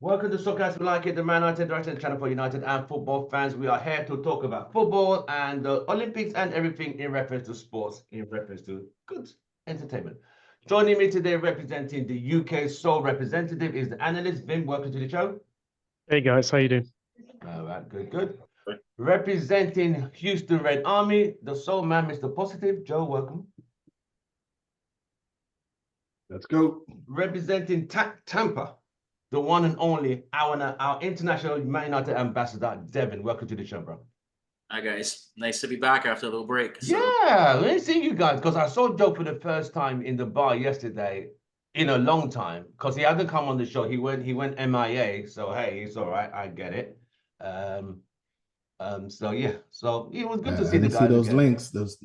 Welcome to Soccer As We Like It, the MANUTD Director Channel for United and football fans. We are here to talk about football and the Olympics and everything in reference to sports, in reference to good entertainment. Joining me today, representing the UK sole representative, is the analyst Vim. Welcome to the show. Hey guys, how you doing? All right, good. Representing Houston Red Army, the sole man, Mr. Positive. Joe, welcome. Let's go. Representing Tampa, the one and only, our international Man United ambassador, Devin. Welcome to the show, bro. Hi, guys. Nice to be back after a little break. Yeah, we ain't seen you guys because I saw Joe for the first time in the bar yesterday in a long time because he hadn't come on the show. He went MIA. So hey, it's all right. I get it. So yeah, so it was good to see the guys. See those again. links, those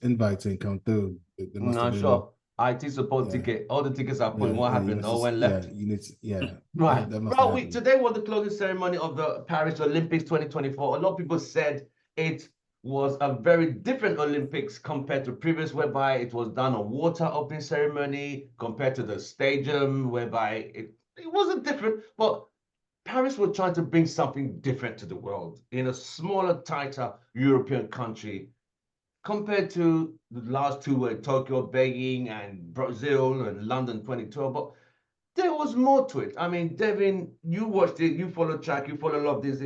invites ain't come through. Not sure. IT support ticket. All the tickets are put. What happened? No one left. Yeah, you need to, Right. Bro, today was the closing ceremony of the Paris Olympics 2024. A lot of people said it was a very different Olympics compared to previous, whereby it was done on water opening ceremony compared to the stadium, whereby it wasn't different, but Paris was trying to bring something different to the world in a smaller, tighter European country compared to the last two were Tokyo, Beijing, and Brazil and London 2012. But there was more to it. I mean, Devin, you watched it, you follow track, you follow a lot of this.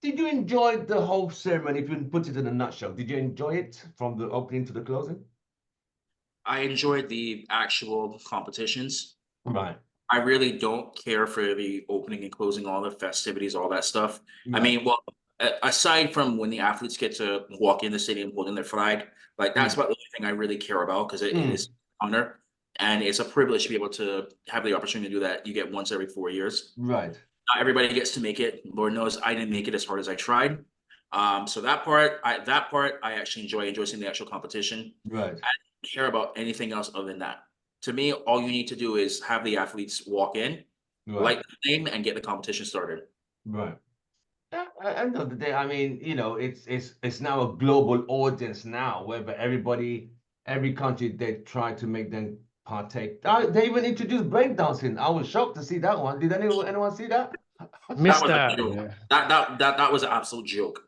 Did you enjoy the whole ceremony, if you put it in a nutshell? Did you enjoy it from the opening to the closing? I enjoyed the actual competitions. Right. I really don't care for the opening and closing, all the festivities, all that stuff. Right. I mean, well, aside from when the athletes get to walk in the stadium holding their flag, like that's about the only thing I really care about because it is an honor and it's a privilege to be able to have the opportunity to do that. You get once every 4 years. Right. Not everybody gets to make it. Lord knows I didn't make it as hard as I tried. So that part I actually enjoy seeing the actual competition. Right. I don't care about anything else other than that. To me, all you need to do is have the athletes walk in, light the flame, and get the competition started. Right. At the end of the day, I mean, you know, it's now a global audience now, where every country, they try to make them partake. They even introduced breakdancing. I was shocked to see that one. Did anyone see that? Missed that. that. That was an absolute joke.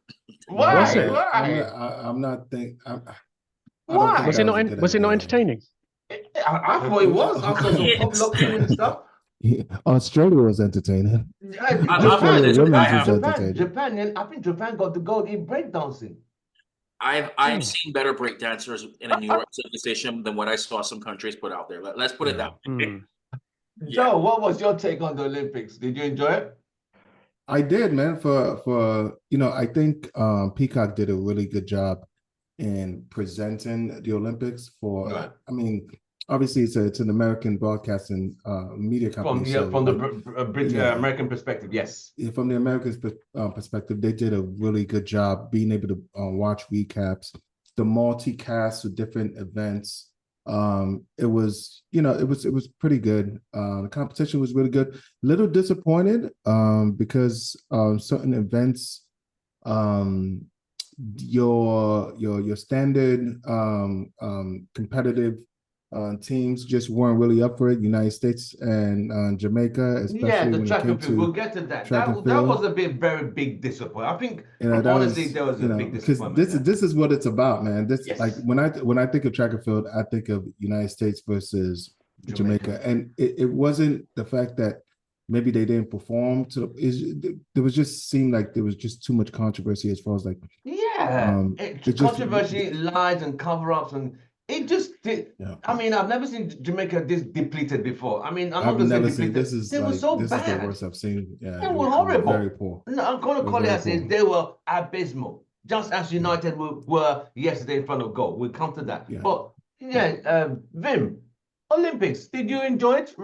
Why? Why? I'm not thinking. Why? Was it not entertaining? I thought it was. I saw some pop locking and stuff. Australia was entertaining. Japan, and I think Japan got the gold in breakdancing. I've seen better breakdancers in a New York station than what I saw some countries put out there. Let's put it that way. Joe, what was your take on the Olympics? Did you enjoy it? I did, man. For I think Peacock did a really good job in presenting the Olympics I mean, obviously it's an American broadcasting media company. From the American perspective, yes. From the American perspective, they did a really good job being able to watch recaps, the multicast of different events. It was pretty good. The competition was really good. Little disappointed because certain events, your standard competitive teams just weren't really up for it. United States and Jamaica, especially the track and field. We'll get to that. That was a very big disappointment. I think honestly there was a big disappointment. Because this is what it's about, man. Like when I think of track and field, I think of United States versus Jamaica. And it wasn't the fact that maybe they didn't perform there was just seemed like there was just too much controversy as far as like controversy, lies and cover-ups, and it just did. Yeah. I mean, I've never seen Jamaica this depleted before. I mean, I'm not going to say depleted. They were so bad. This is the worst I've seen. Yeah, they were horrible. Very poor. No, I'm going to call it as is. They were abysmal, just as United were yesterday in front of goal. We'll come to that. Yeah. But Vim, Olympics, did you enjoy it?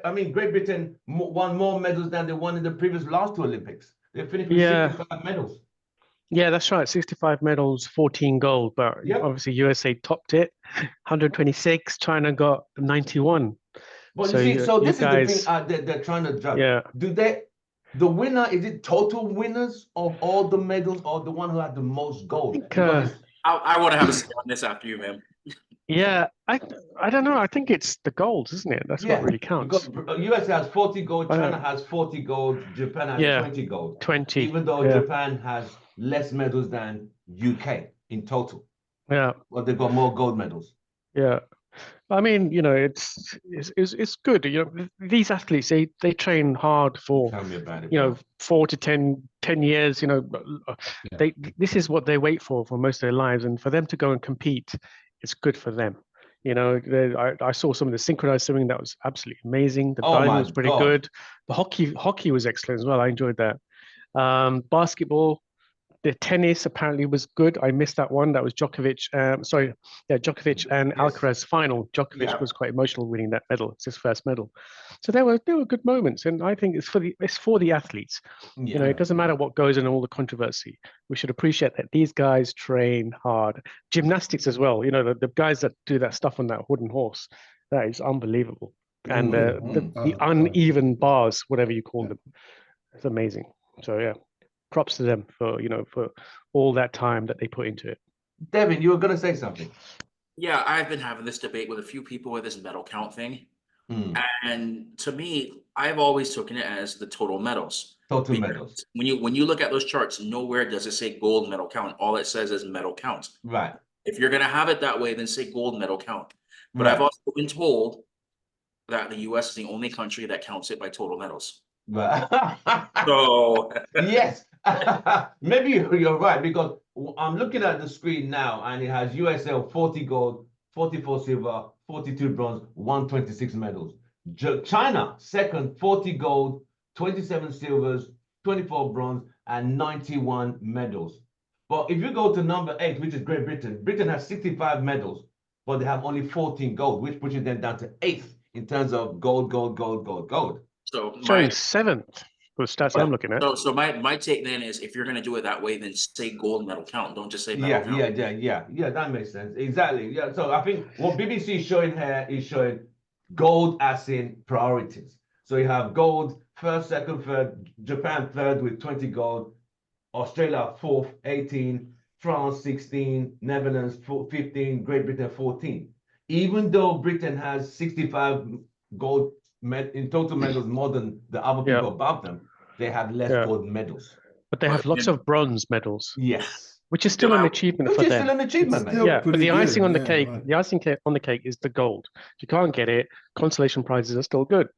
I mean, Great Britain won more medals than they won in the previous last two Olympics. They finished with 65 medals. Yeah, that's right. 65 medals, 14 gold. But obviously USA topped it. 126. China got 91. Well, so this is the thing they're trying to judge. Yeah. The winner, is it total winners of all the medals or the one who had the most gold? I want to have a say on this after you, man. Yeah, I don't know. I think it's the gold, isn't it? That's what really counts. Because USA has 40 gold, I know. China has 40 gold, Japan has Yeah. 20 gold. 20. Even though Yeah. Japan has less medals than UK in total, Yeah. but they've got more gold medals. Yeah. I mean, it's good. These athletes, they train hard for, Tell me about it. 4 to 10 years, Yeah. this is what they wait for most of their lives. And for them to go and compete, it's good for them. I saw some of the synchronized swimming that was absolutely amazing. The Oh diving my was pretty God. good. The hockey was excellent as well. I enjoyed that. Basketball, the tennis apparently was good. I missed that one. That was Djokovic. Djokovic and Yes. Alcaraz final. Djokovic Yeah. was quite emotional winning that medal. It's his first medal. So there were good moments, and I think it's for the athletes. Yeah. It doesn't matter what goes in all the controversy. We should appreciate that these guys train hard. Gymnastics as well. The guys that do that stuff on that wooden horse, that is unbelievable. And the uneven bars, whatever you call them, it's amazing. So yeah, props to them for all that time that they put into it. Devin, you were going to say something. Yeah, I've been having this debate with a few people with this medal count thing. And to me, I've always taken it as the total medals. Total medals. When you look at those charts, nowhere does it say gold medal count. All it says is medal count. Right. If you're going to have it that way, then say gold medal count. But Right. I've also been told that the US is the only country that counts it by total medals. Right. So yes, maybe you're right, because I'm looking at the screen now and it has USA 40 gold, 44 silver, 42 bronze, 126 medals. China second, 40 gold, 27 silvers, 24 bronze, and 91 medals. But if you go to number 8, which is Great Britain, Britain has 65 medals, but they have only 14 gold, which pushes them down to 8th in terms of gold. So Showing 7th was stats I'm looking at. So my take then is, if you're going to do it that way, then say gold medal count. Don't just say medal count. Yeah. That makes sense. Exactly. Yeah. So I think what BBC is showing here is showing gold as in priorities. So you have gold first, second, third. Japan third with 20 gold. Australia fourth, 18. France 16. Netherlands 15. Great Britain 14. Even though Britain has 65 gold in total medals more than the other people above them, they have less gold medals. But they have lots of bronze medals. Yes. Which is still an achievement for them. Which is still an achievement, man. Yeah, but the icing on the cake, the icing on the cake is the gold. If you can't get it, consolation prizes are still good,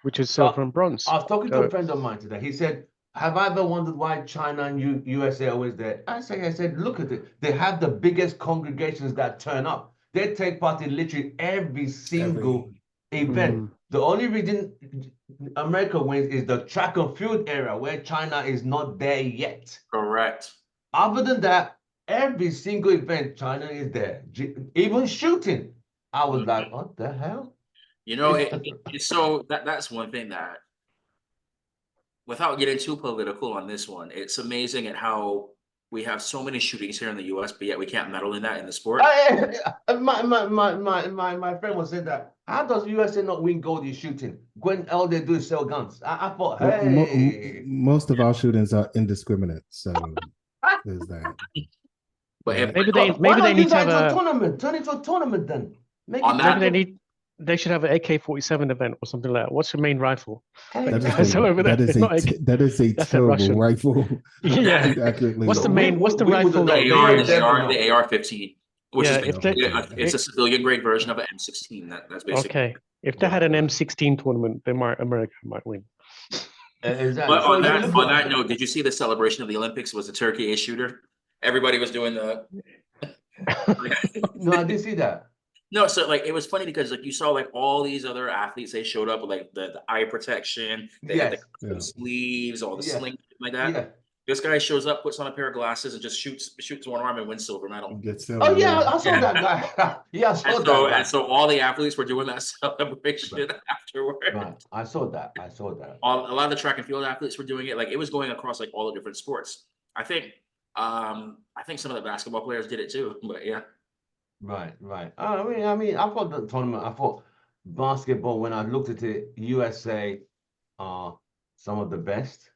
which is silver and bronze. I was talking to a friend of mine today. He said, have I ever wondered why China and USA are always there? I said, look at it. They have the biggest congregations that turn up. They take part in literally every single event. The only reason America wins is the track and field area where China is not there yet. Correct. Other than that, every single event, China is there. Even shooting. I was like, what the hell? So that's one thing that, without getting too political on this one, it's amazing at how we have so many shootings here in the US, but yet we can't medal in that in the sport. My friend was saying that. How does USA not win gold in shooting when all they do is sell guns? I thought, hey. Most of our shootings are indiscriminate, so there's that. But maybe they need to have a tournament. Turn it to a tournament then. They should have an AK-47 event or something like that. What's your main rifle? That is a terrible rifle. Yeah. What's the rifle? The AR-15, which is it's a civilian grade version of an M16. That's basically okay. If they had an M16 tournament, America might win. Exactly. But on that note, did you see the celebration of the Olympics? Was the turkey a shooter? Everybody was doing the. No, I didn't see that. No, so it was funny because you saw all these other athletes, they showed up with the eye protection, they had the sleeves, all the slings like that. Yeah. This guy shows up, puts on a pair of glasses, and just shoots one arm and wins silver medal. I saw that guy. Yeah, I saw that. And so all the athletes were doing that celebration afterwards. Right. I saw that. A lot of the track and field athletes were doing it. It was going across all the different sports. I think some of the basketball players did it too, but yeah. Right. I mean, I thought the tournament. I thought basketball. When I looked at it, USA are some of the best,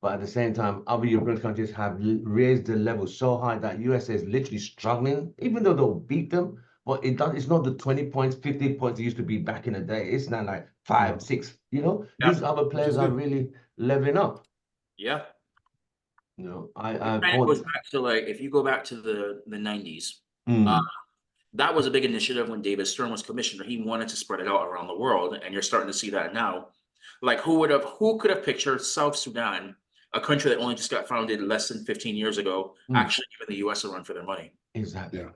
but at the same time, other European countries have raised the level so high that USA is literally struggling. Even though they'll beat them, but it's not the 20 points, 50 points it used to be back in the day. It's now like 5, 6, you know. Yeah. These other players are really leveling up. Yeah. You know, It kind of goes back to, like, if you go back to the 90s, that was a big initiative when David Stern was commissioner. He wanted to spread it out around the world, and you're starting to see that now. Like, who could have pictured South Sudan, a country that only just got founded less than 15 years ago, actually giving the US a run for their money? Exactly. Yeah.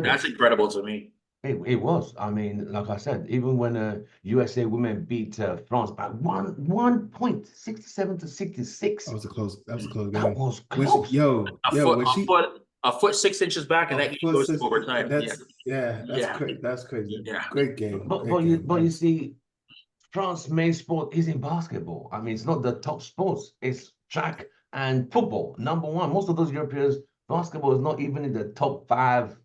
That's incredible to me. It was. I mean, like I said, even when USA women beat France by one point, 67-66. That was a close game. That was close. A foot 6 inches back, and that game goes to overtime. That's crazy. Yeah. Great game. But you see, France's main sport isn't basketball. I mean, it's not the top sports. It's track and football, number one. Most of those Europeans, basketball is not even in the top 5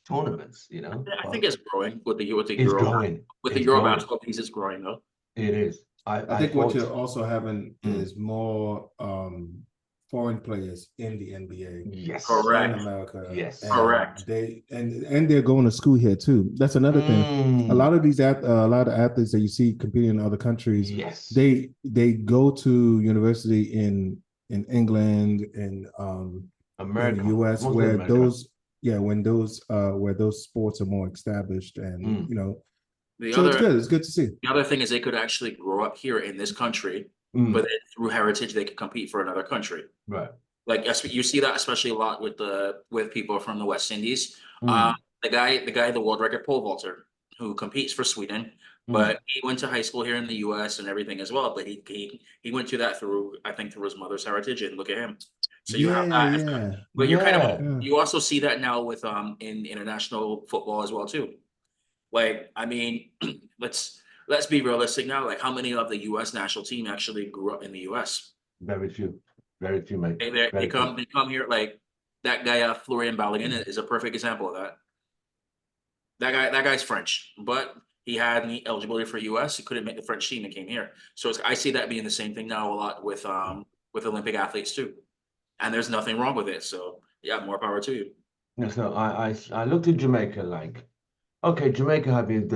tournaments, you know. I think it's growing with the Euro. Growing. With the Euro basketball piece, it's growing though. It is. I think what you're also having is more foreign players in the NBA. Yes. Correct. In America. Yes. Correct. They're going to school here too. That's another thing. A lot of athletes that you see competing in other countries, yes, they go to university in England and America, in the US, where those sports are more established, and you know, it's good to see. The other thing is they could actually grow up here in this country, but then through heritage they could compete for another country. Right. Like you see that especially a lot with people from the West Indies. The world record pole vaulter who competes for Sweden, but he went to high school here in the US and everything as well. But he went through that through his mother's heritage, and look at him. So you have that, but you also see that now with in international football as well too. Like, I mean, let's be realistic now. Like, how many of the US national team actually grew up in the US? Very few, mate. They come here. Like that guy, Florian Balogun is a perfect example of that. That guy's French, but he had any eligibility for US. He couldn't make the French team and came here. So I see that being the same thing now a lot with Olympic athletes too. And there's nothing wrong with it. So yeah, more power to you. Yeah, so I looked at Jamaica like, okay, Jamaica they've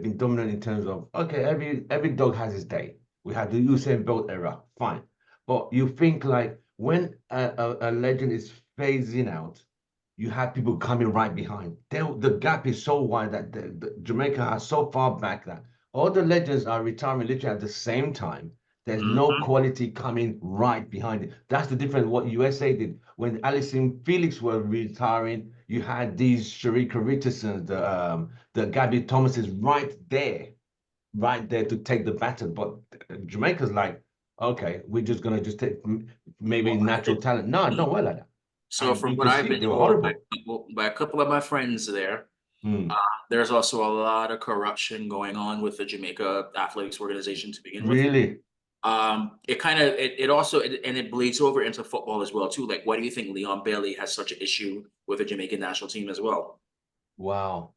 been dominant in terms of, okay, every dog has his day. We had the Usain Bolt era, fine. But you think like when a legend is phasing out, you have people coming right behind. The gap is so wide that the Jamaica are so far back that all the legends are retiring literally at the same time. There's no quality coming right behind it. That's the difference. What USA did when Alison Felix were retiring, you had these Sharika Richardsons, the Gabby Thomases right there to take the baton. But Jamaica's like, okay, we're just gonna take maybe natural talent. No, don't work like that. So from what I've been told by a couple of my friends there, there's also a lot of corruption going on with the Jamaica Athletics Organization to begin with. Really? It bleeds over into football as well too. Like, why do you think Leon Bailey has such an issue with the Jamaican national team as well? Wow.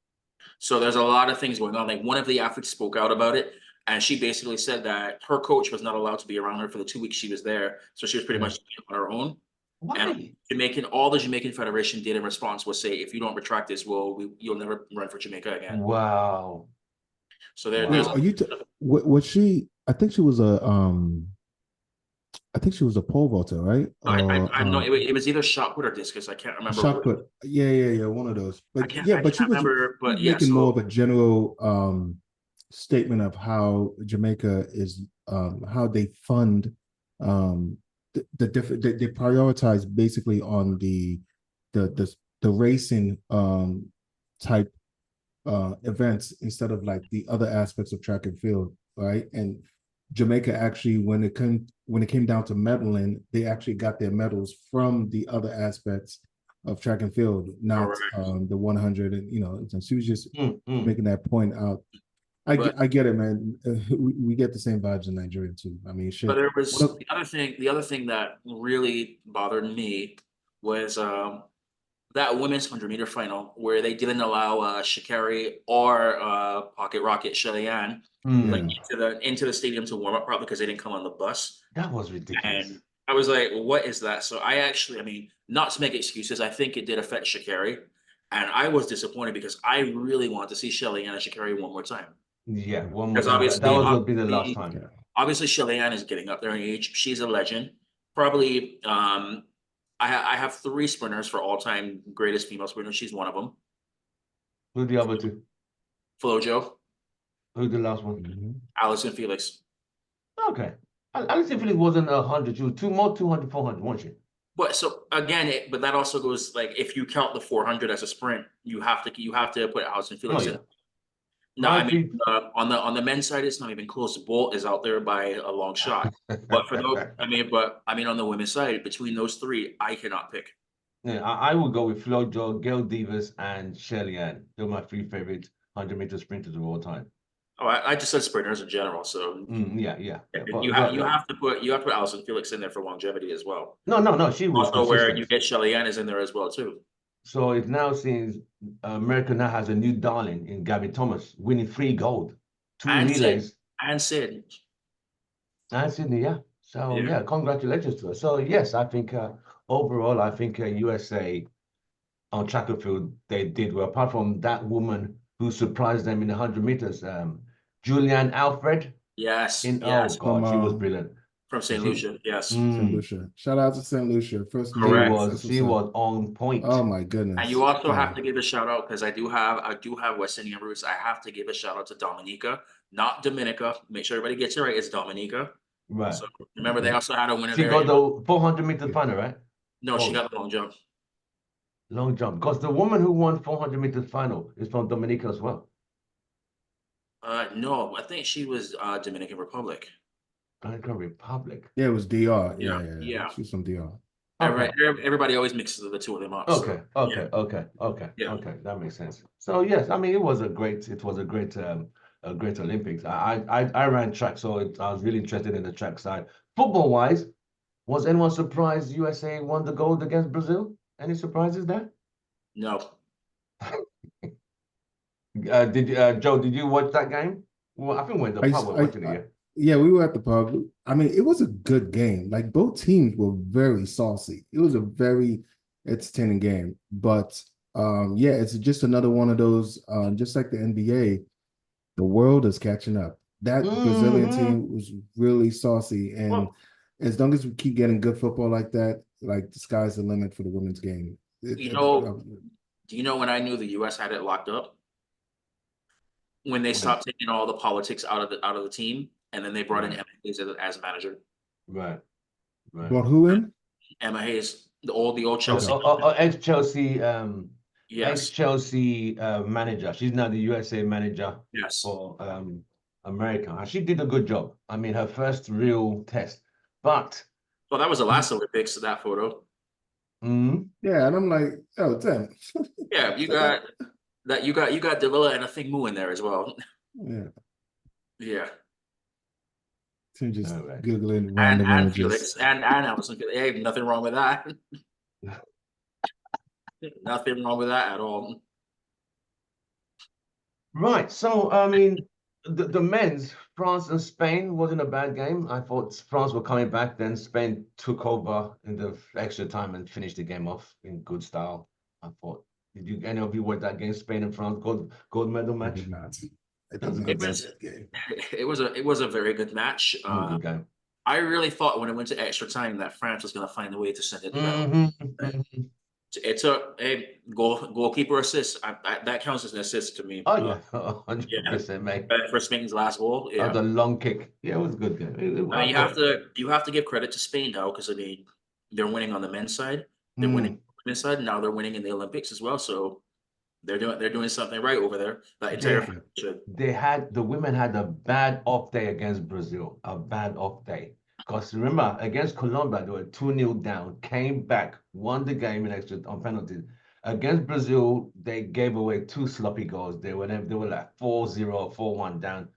So there's a lot of things going on. Like, one of the athletes spoke out about it, and she basically said that her coach was not allowed to be around her for the 2 weeks she was there. So she was pretty much on her own. Why? And all the Jamaican Federation did in response was say, if you don't retract this, you'll never run for Jamaica again. Wow. So there's was she? I think she was a pole vaulter, right? I know it was either shot put or discus. I can't remember. Shot put. Yeah, one of those. But she was making more of a general statement of how Jamaica is, how they fund the different. They prioritize basically on the racing type events instead of like the other aspects of track and field, right? And Jamaica actually, when it came down to medaling, they actually got their medals from the other aspects of track and field, not the 100. And and she was just making that point out. I get it, man. We get the same vibes in Nigeria too. I mean, shit. But there was the other thing that really bothered me was that women's 100-meter final where they didn't allow Sha'Carri or Pocket Rocket Shelly-Ann into the stadium to warm up, probably because they didn't come on the bus. That was ridiculous. And I was like, what is that? So I mean, not to make excuses, I think it did affect Sha'Carri, And I was disappointed because I really want to see Shelly Ann and Sha'Carri one more time. Yeah, one more Because time. That was going to be the last obviously, time. obviously Shelly Ann is getting up there in age. She's a legend. Probably, I have 3 sprinters for all-time greatest female sprinters. She's one of them. Who the other two? Flojo, Who's the last one? Allison Felix. Okay. Alison Felix wasn't 100. She was 200, 400, wasn't she? But so again, but that also goes like if you count the 400 as a sprint, you have to put Allison Felix in. No, I mean on the men's side, it's not even close. Bolt is out there by a long shot. But for those, I mean on the women's side, between those 3, I cannot pick. Yeah, I would go with Flojo, Gail Divas, and Shelly Ann. They're my 3 favorite 100-meter sprinters of all time. Oh, I just said sprinters in general. So yeah. you have to put Allison Felix in there for longevity as well. No. She was Also, consistent. where you get Shelly Ann is in there as well too. So it now seems America now has a new darling in Gabby Thomas, winning 3 gold, 2 relays, and Sid. And Sydney, yeah. So yeah, congratulations to her. So yes, I think overall, I think USA on track and field they did well. Apart from that woman who surprised them in the 100 meters, Julianne Alfred. Yes. Oh God, she was brilliant. From St. Lucia, yes. St. Lucia. Shout out to St. Lucia. First, she was on point. Oh my goodness. And you also have to give a shout out because I do have West Indian roots. I have to give a shout out to Dominica, not Dominica. Make sure everybody gets it right. It's Dominica. Right. So remember, they also had a winner. She got the 400 meter final, right? No, she got the long jump. Long jump, because the woman who won 400 meters final is from Dominica as well. No, I think she was Dominican Republic. Dominican Republic. Yeah, it was DR. Yeah. She's from DR. Okay. Everybody always mixes the 2 of them up. Okay. Okay. That makes sense. So yes, I mean it was a great Olympics. I ran track, so I was really interested in the track side. Football wise, was anyone surprised USA won the gold against Brazil? Any surprises there? No. Joe, did you watch that game? Well, I think we're in the pub watching it. Yeah, we were at the pub. I mean, it was a good game. Like both teams were very saucy. It was a very entertaining game. But yeah, it's just another one of those, just like the NBA, the world is catching up. That Brazilian team was really saucy. And as long as we keep getting good football like that, like the sky's the limit for the women's game. Do you know when I knew the US had it locked up? When they stopped taking all the politics out of the team, and then they brought in Emma Hayes as manager. Right. Brought who in? Emma Hayes, the old Chelsea. Ex-Chelsea. Yes. Ex-Chelsea manager. She's now the USA manager. Yes. For America. She did a good job. I mean, her first real test. But well, that was the last Olympics. That photo. Yeah, and I'm like, oh damn. Yeah, you got that. You got Davila and a Thing Moo in there as well. Yeah. To just googling random images. Felix and Allison. Hey, nothing wrong with that. Nothing wrong with that at all. Right. So I mean, the men's France and Spain wasn't a bad game. I thought France were coming back, then Spain took over in the extra time and finished the game off in good style. I thought. Did any of you watch that game, Spain and France gold medal match? It was a very good match. Good game. I really thought when it went to extra time that France was going to find a way to send it to them. It's a goalkeeper assist. That counts as an assist to me. Oh yeah, 100%, mate. For Spain's last goal, yeah, the long kick. Yeah, it was a good game. You have to give credit to Spain now because I mean they're winning on the men's side. They're winning on the women's side. Now they're winning in the Olympics as well. So they're doing something right over there. The women had a bad off day against Brazil. A bad off day. Because remember, against Colombia, they were 2-0 down, came back, won the game in extra on penalties. Against Brazil, they gave away 2 sloppy goals. They were like 4-0, 4-1 down.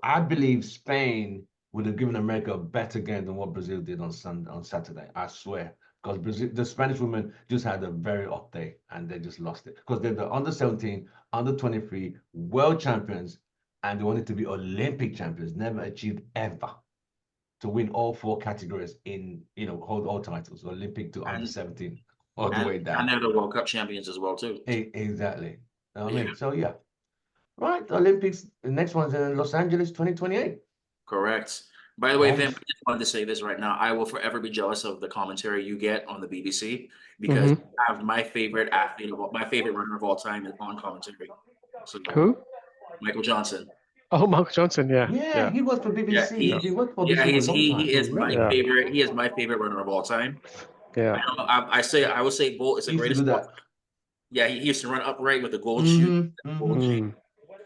I believe Spain would have given America a better game than what Brazil did on Saturday. I swear. Because the Spanish women just had a very off day and they just lost it. Because they're the under 17, under 23 world champions, and they wanted to be Olympic champions, never achieved ever to win all 4 categories hold all titles, Olympic to under 17. all the way And down. they're the World Cup champions as well, too. Exactly. I Yeah. mean, so yeah. Right, Olympics. The next one's in Los Angeles, 2028. Correct. By the way, Vim, I Nice. just wanted to say this right now. I will forever be jealous of the commentary you get on the BBC because Mhm. I have my favorite athlete my favorite runner of all time is on commentary. So Who? Michael Johnson. Oh, Mark Johnson. Yeah. Yeah, he worked for Yeah, BBC. He worked for BBC yeah, for a long time. he is my Yeah. favorite. He is my favorite runner of all time. Yeah. I will say Bolt is the He used to greatest. do that. Yeah, he used to run upright with the gold shoe, gold chain. Mm.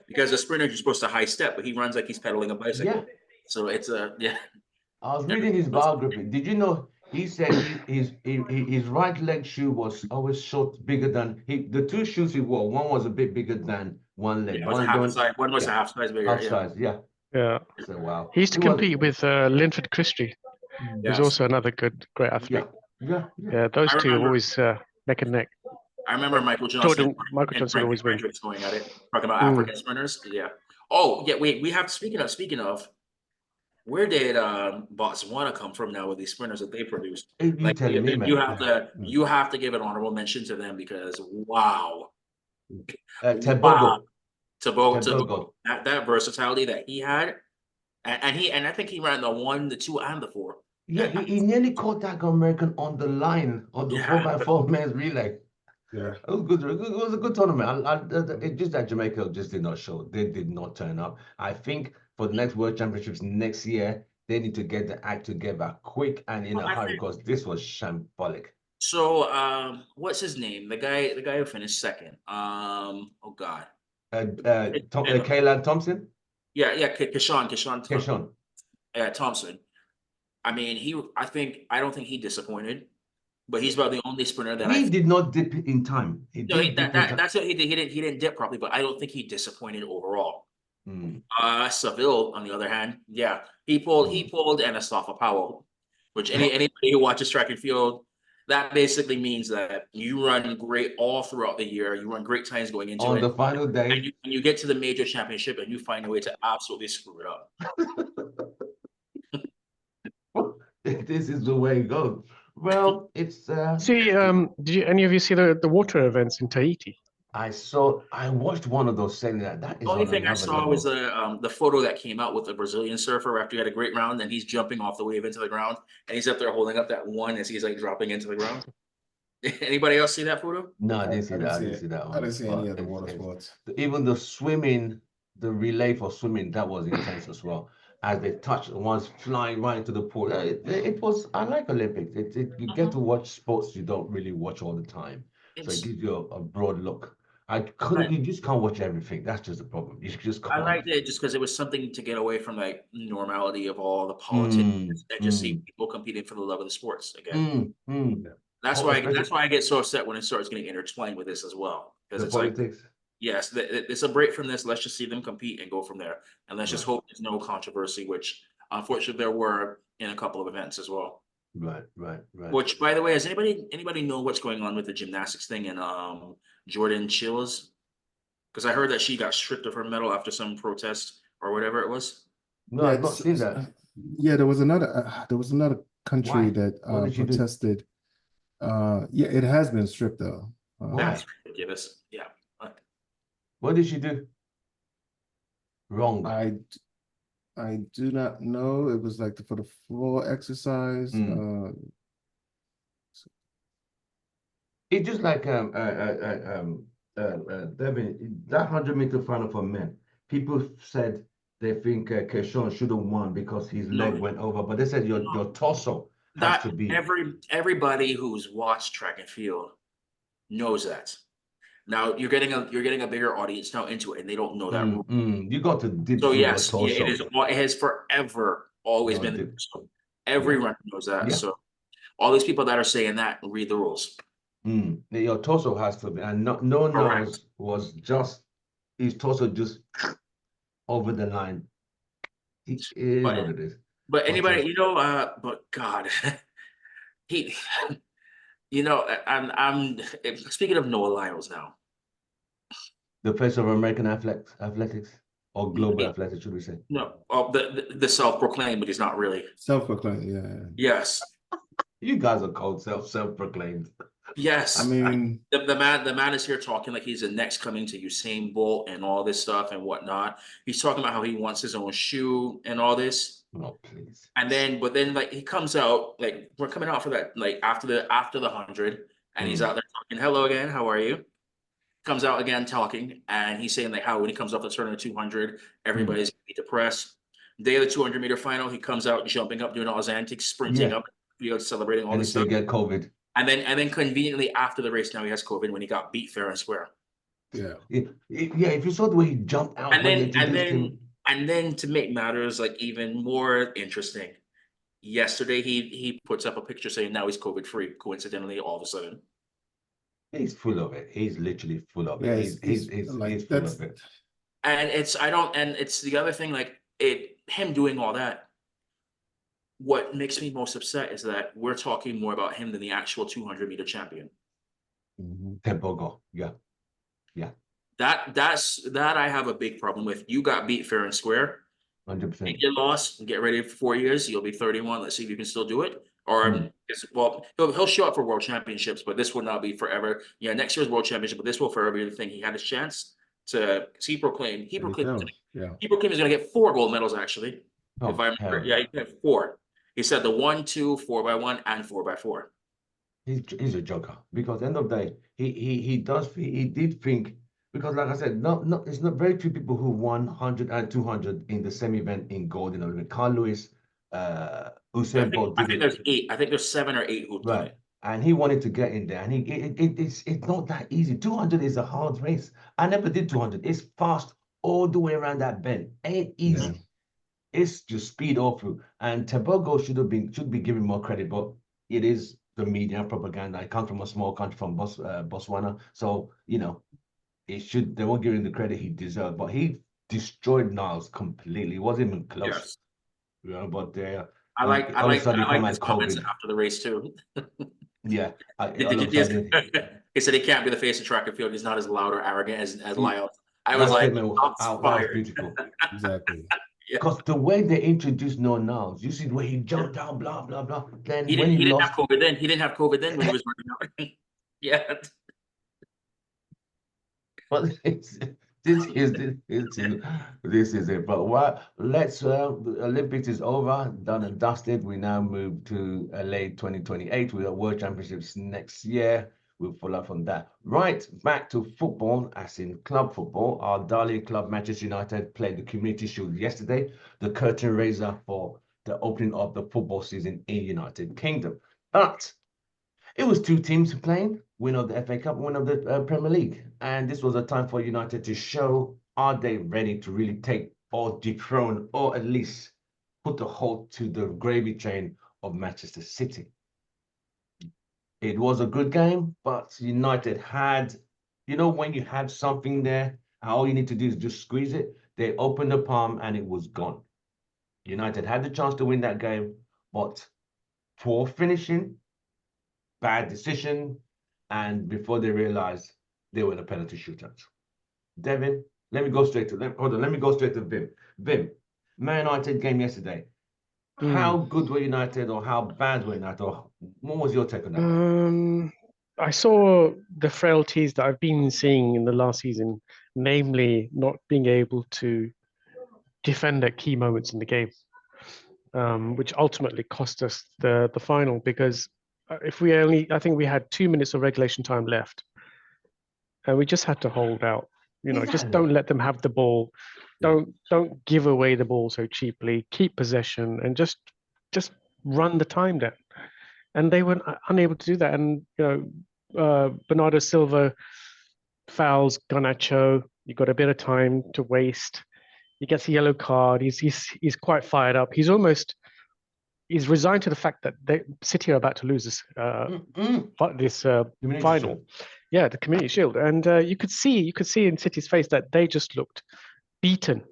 Because a sprinter you're supposed to high step, but he runs like he's pedaling a bicycle. Yeah. So it's yeah. I was reading his biography. Did you know he said his right leg shoe was always short, bigger than the two shoes he wore. One was a bit bigger than one leg. It was a half size. One was a half size bigger. half Yeah. size. Yeah. Yeah. So wow. He used to compete with Linford Christie, who's Yes. also another great Yeah. athlete. Yeah. Yeah, those I two remember- always neck and neck. I remember Michael Johnson. Michael Johnson and always win. Fredericks going at it. Talking about African sprinters. Yeah. Oh, yeah. We have speaking of, where did Botswana come from now with these sprinters that they produce? You Like telling me, man. you have to give an honorable mention to them because wow. Tebogo. Wow. Tebogo. Tebogo. That versatility that he had. And I think he ran the 1, the 2, and the 4. Yeah, he nearly caught that American on the line on the 4x4 men's relay. Yeah. It was good. It was a good tournament. It's just that Jamaica just did not show. They did not turn up. I think for the next World Championships next year, they need to get the act together quick and in a hurry because this was shambolic. So what's his name? The guy who finished second. Oh God. Kayla Thompson? Yeah, Keshawn Thompson. I mean, I don't think he disappointed, but he's about the only sprinter that he did not dip in time. That's what he did. He didn't dip properly, but I don't think he disappointed overall. Seville, on the other hand, yeah, he pulled Anastafa Powell, which anybody who watches track and field, that basically means that you run great all throughout the year. You run great times going into on it. the final day. And you get to the major championship and you find a way to absolutely screw it up. This is the way it goes. Well, it's See, did any of you see the water events in Tahiti? I watched one of those saying that is The only on thing I another saw level. was the photo that came out with the Brazilian surfer after he had a great round, and he's jumping off the wave into the ground, and he's up there holding up that one as he's like dropping into the ground. Anybody else see that photo? No, I didn't see that. I didn't see that one. I didn't see any other water sports. Even the swimming, the relay for swimming, that was intense as well. As they touched, one's flying right into the pool. It was. I like Olympics. You get to watch sports you don't really watch all the time, so it gives you a broad look. You just can't watch everything. That's just the problem. You just can't. I liked it just because it was something to get away from like normality of all the politics and just see people competing for the love of the sports again. That's why I get so upset when it starts getting intertwined with this as well. Because it's politics. Like, yes, it's a break from this. Let's just see them compete and go from there. And let's just hope there's no controversy, which unfortunately there were in a couple of events as well. Right. Which, by the way, has anybody know what's going on with the gymnastics thing and Jordan Chills? Because I heard that she got stripped of her medal after some protest or whatever it was. No, I've not seen that. Yeah, there was another country that protested. Yeah, it has been stripped though. That's ridiculous. Yeah. What did she do wrong? I do not know. It was like for the floor exercise. It's just like Devin, that 100-meter final for men. People said they think Keshawn should have won because his leg went over, but they said your torso has to be. Everybody who's watched track and field knows that. Now you're getting a bigger audience now into it, and they don't know that rule. You got to dip. So yes, it has forever always been. So every runner knows that. Yeah. So all these people that are saying that read the rules. Your torso has to be, and no one was just his torso just over the line. It is what it is. But anybody, but God, I'm speaking of Noah Lyles now. The face of American athletics or global athletics, should we say? No, the self-proclaimed, but he's not really. Self-proclaimed, yeah. Yes. You guys are called self-proclaimed. Yes. I mean, the man is here talking like he's the next coming to Usain Bolt and all this stuff and whatnot. He's talking about how he wants his own shoe and all this. Oh, please. And then, but then, like, he comes out, like, we're coming out for that, like, after the 100, and he's out there talking, hello again, how are you? Comes out again talking, and he's saying, like, how when he comes off the turn of 200, everybody's gonna be depressed. Day of the 200-meter final, he comes out jumping up, doing all his antics, sprinting up, celebrating all And he this said stuff. get COVID. And then conveniently after the race, now he has COVID when he got beat fair and square. yeah. Yeah, if you saw the way he jumped out And when they then and introduced then him. and then to make matters like even more interesting, yesterday he puts up a picture saying now he's COVID free. Coincidentally, all of a sudden, He's full of it. He's literally full of Yeah, it. He's like full that's of it. and it's the other thing like him doing all that. What makes me most upset is that we're talking more about him than the actual 200-meter champion. Tebogo, yeah. That I have a big problem with. You got beat fair and square. 100%. Take your loss and get ready for 4 years. You'll be 31. Let's see if you can still do it. Or well, he'll show up for world championships, but this will not be forever. Yeah, next year's world championship, but this will forever be the thing. He had his chance to. Cause he proclaimed he's going to get 4 gold medals actually. If I remember, yeah, he had 4. He said the 1, 2, 4x1, and 4x4. He's a joker because at the end of the day, he did think. Because, like I said, it's not very few people who won 100 and 200 in the same event in gold in Olympic. Carl Lewis, Usain Bolt did I think there's 8. I think there's 7 or 8 who done it. And he wanted to get in there, and it's not that easy. 200 is a hard race. I never did 200. It's fast all the way around that bend. Ain't easy. Yeah. It's just speed all through. And Tebogo should be given more credit, but it is the media propaganda. I come from a small country from Botswana, so they won't give him the credit he deserved, but he destroyed Niles completely. It wasn't even close. Yes. But I like his comments after the race too. Yeah. He said he can't be the face of track and field. He's not as loud or arrogant as Lyle. I was like, that was beautiful. Exactly. Because the way they introduced Noah Niles, you see the way he jumped out, blah blah blah. Then he didn't have COVID then. He didn't have COVID then when he was running out. Yeah. But this is it. But the Olympics is over, done and dusted. We now move to LA 2028 with the World Championships next year. We'll follow up on that. Right, back to football, as in club football. Our darling club, Manchester United, played the Community Shield yesterday, the curtain raiser for the opening of the football season in United Kingdom. But it was 2 teams playing, winner of the FA Cup, winner of the Premier League. And this was a time for United to show, are they ready to really take or dethrone or at least put a halt to the gravy train of Manchester City. It was a good game, but United had, when you have something there, all you need to do is just squeeze it. They opened the palm and it was gone. United had the chance to win that game, but poor finishing, bad decision, and before they realized they were in a penalty shootout. Devin, let me go straight to Vim. Vim, Man United game yesterday. How good were United or how bad were United? Or what was your take on that? I saw the frailties that I've been seeing in the last season, namely not being able to defend at key moments in the game, which ultimately cost us the final because I think we had 2 minutes of regulation time left, and we just had to hold out. Just don't let them have the ball. Don't give away the ball so cheaply. Keep possession and just run the time down. And they were unable to do that. And Bernardo Silva fouls Garnacho. You got a bit of time to waste. He gets a yellow card. He's quite fired up. He's resigned to the fact that City are about to lose this final. Yeah, the Community Shield, and you could see in City's face that they just looked beaten,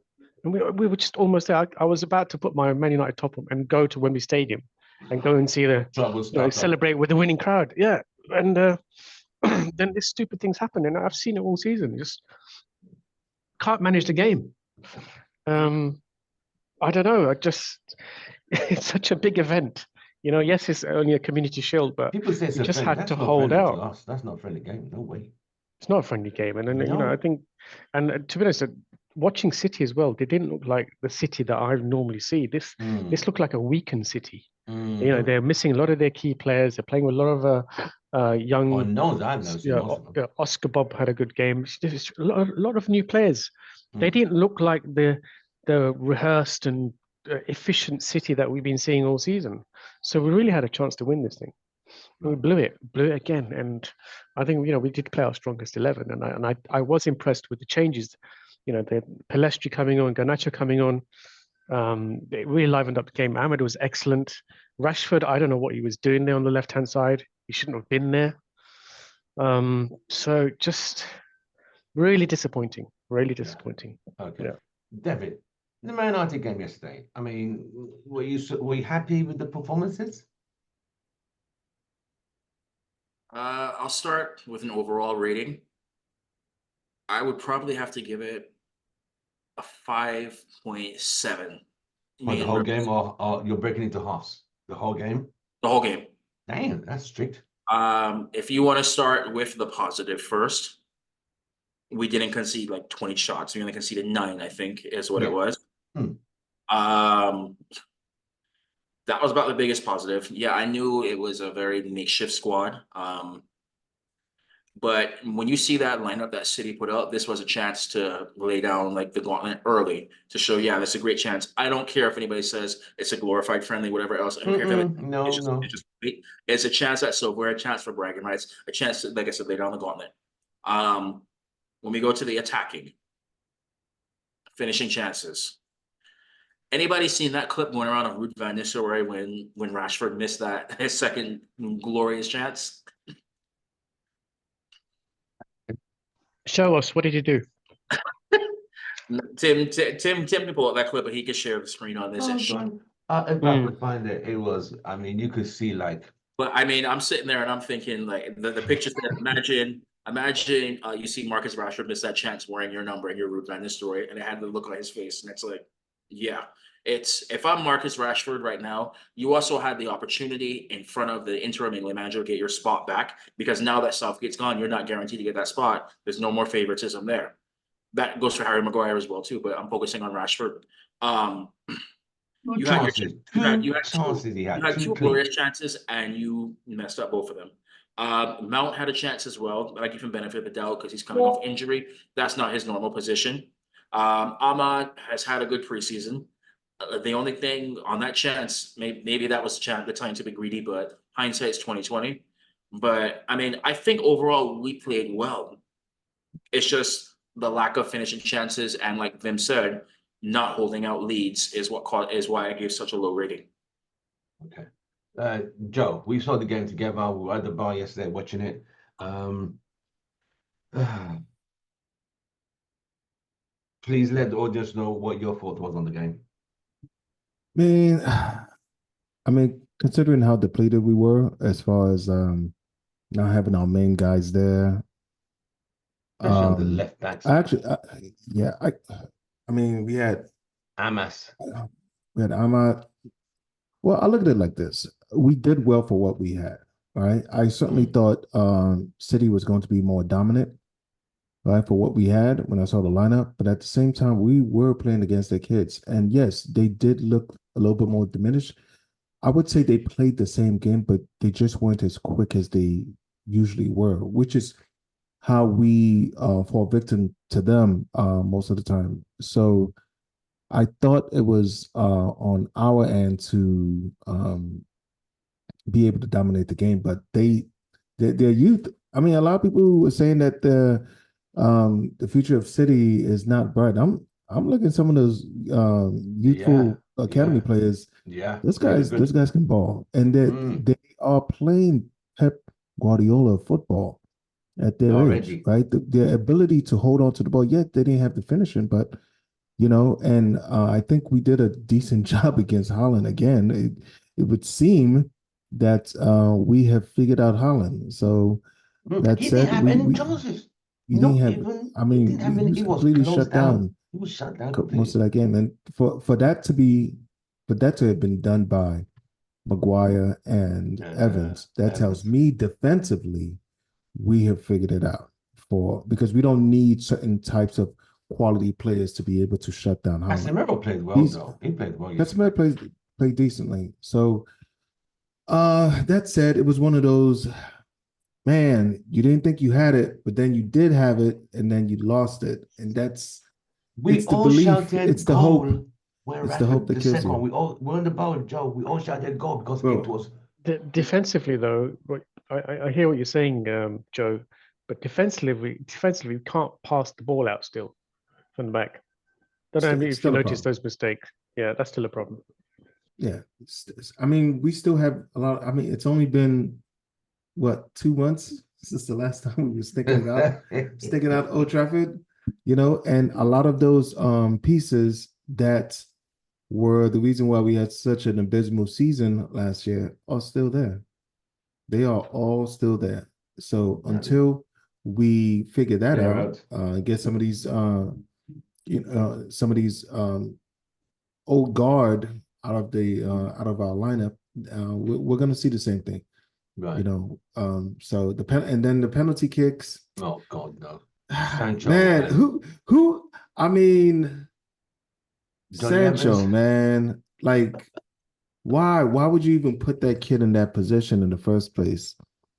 and we were just almost there. I was about to put my Man United top up and go to Wembley Stadium and go and see celebrate with the winning crowd. Yeah, and then this stupid things happen, and I've seen it all season. Just can't manage the game. I don't know. It's such a big event. You know, yes, it's only a community shield, but People say it's we a just friendly. had That's to not hold friendly to out. us. That's not a friendly game. No way. It's not a friendly game, and then you know, I No. think, and to be honest, watching City as well, they didn't look like the City that I normally see. This looked like a weakened City. You know, they're missing a lot of their key players. They're playing with a lot of young. Unknowns. I've never seen most of them. Oscar Bob had a good game. There's a lot of new players. They didn't look like the rehearsed and efficient City that we've been seeing all season. So we really had a chance to win this thing. We blew it again, and I think we did play our strongest 11, and I was impressed with the changes. You know, the Palestri coming on, Garnacho coming on. It really livened up the game. Ahmed was excellent. Rashford, I don't know what he was doing there on the left-hand side. He shouldn't have been there. So just really disappointing. Really disappointing. Okay. Yeah. David, the Man United game yesterday. I mean, were you happy with the performances? I'll start with an overall rating. I would probably have to give it a 5.7. For the whole game, or you're breaking into halves? The whole game? The whole game. Damn, that's strict. If you want to start with the positive first, we didn't concede like 20 shots. We only conceded 9, I think, is what it was. That was about the biggest positive. Yeah, I knew it was a very makeshift squad. But when you see that lineup that City put out, this was a chance to lay down like the gauntlet early to show, yeah, that's a great chance. I don't care if anybody says it's a glorified friendly, whatever else. I don't care if it's a chance at silver, a chance for bragging rights, a chance to, like I said, lay down the gauntlet. When we go to the attacking, finishing chances. Anybody seen that clip going around of Ruud van Nistelrooy when Rashford missed his second glorious chance? Show us, what did you do? Tim can pull up that clip, but he can share the screen on this. If I could find it, it was. I mean, you could see like. But I mean, I'm sitting there and I'm thinking like the pictures that imagine you see Marcus Rashford miss that chance wearing your number and your Ruud van Nistelrooy, and it had the look on his face, and it's like, yeah. If I'm Marcus Rashford right now, you also had the opportunity in front of the interim England manager to get your spot back, because now that Southgate's gone, you're not guaranteed to get that spot. There's no more favoritism there. That goes for Harry Maguire as well too, but I'm focusing on Rashford. You had two glorious chances and you messed up both of them. Mount had a chance as well, but I give him benefit of the doubt because he's coming off injury. That's not his normal position. Ahmad has had a good preseason. The only thing on that chance, maybe that was the time to be greedy, but hindsight's 2020. But I mean, I think overall we played well. It's just the lack of finishing chances and, like Vim said, not holding out leads is why I gave such a low rating. Okay, Joe, we saw the game together. We were at the bar yesterday watching it. Please let the audience know what your thought was on the game. I mean, considering how depleted we were as far as not having our main guys there, especially on the left back. I mean, we had Amas. We had Ahmad. Well, I look at it like this: we did well for what we had. Right? I certainly thought City was going to be more dominant, right, for what we had when I saw the lineup. But at the same time, we were playing against their kids, and yes, they did look a little bit more diminished. I would say they played the same game, but they just weren't as quick as they usually were, which is how we fall victim to them most of the time. So I thought it was on our end to be able to dominate the game, but their youth. I mean, a lot of people were saying that the future of City is not bright. I'm looking at some of those youthful academy players. Yeah, those guys can ball, and they are playing Pep Guardiola football at their age, right? Their ability to hold on to the ball. Yet they didn't have the finishing, but and I think we did a decent job against Holland again. It would seem that we have figured out Holland. So that said, didn't have any chances. He was completely shut down. He was shut down most of that game, and for that to have been done by Maguire and Evans. That tells me defensively, we have figured it out because we don't need certain types of quality players to be able to shut down Haaland. Casemiro played well, though. He played well. Casemiro played decently. So, that said, it was one of those, man, you didn't think you had it, but then you did have it, and then you lost it. And it's the belief, it's the hope. It's the hope that kills you. We're on the boat, Joe. We all shouted goal because it was... Defensively, though, I hear what you're saying, Joe, but defensively, we can't pass the ball out still from the back. Don't know if you noticed those mistakes. Yeah, that's still a problem. Yeah. I mean, we still have a lot. I mean, it's only been, what, 2 months since the last time we were sticking out Old Trafford, and a lot of those pieces that were the reason why we had such an abysmal season last year are still there. They are all still there. So until we figure that out, get some of these old guard out of our lineup, we're going to see the same thing. Right. So the penalty kicks. Oh God, no. Sancho, man, who? I mean, Sancho, man. Like, why would you even put that kid in that position in the first place?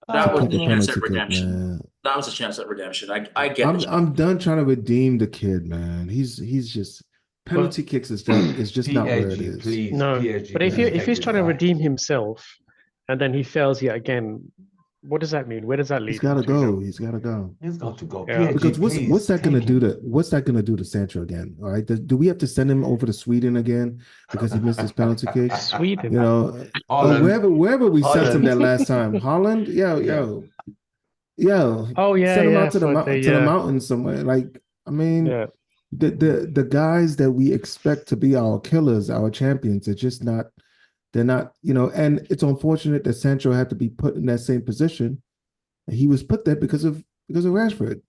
That was a chance at redemption. That was a chance at redemption. I get. I'm done trying to redeem the kid, man. He's just penalty kicks is just not where it is. Please, no, PSG, but if he's trying to redeem himself, and then he fails yet again, what does that mean? Where does that lead? He's got to go. He's got to go. He's got to go. Yeah. Because what's that going to do to Sancho again? All right, do we have to send him over to Sweden again because he missed his penalty kick? Sweden, wherever we sent him that last time. Holland, yo. Oh yeah, send him out to the mountains somewhere. Like, I mean, the guys that we expect to be our killers, our champions, are just not. They're not, and it's unfortunate that Sancho had to be put in that same position. He was put there because of Rashford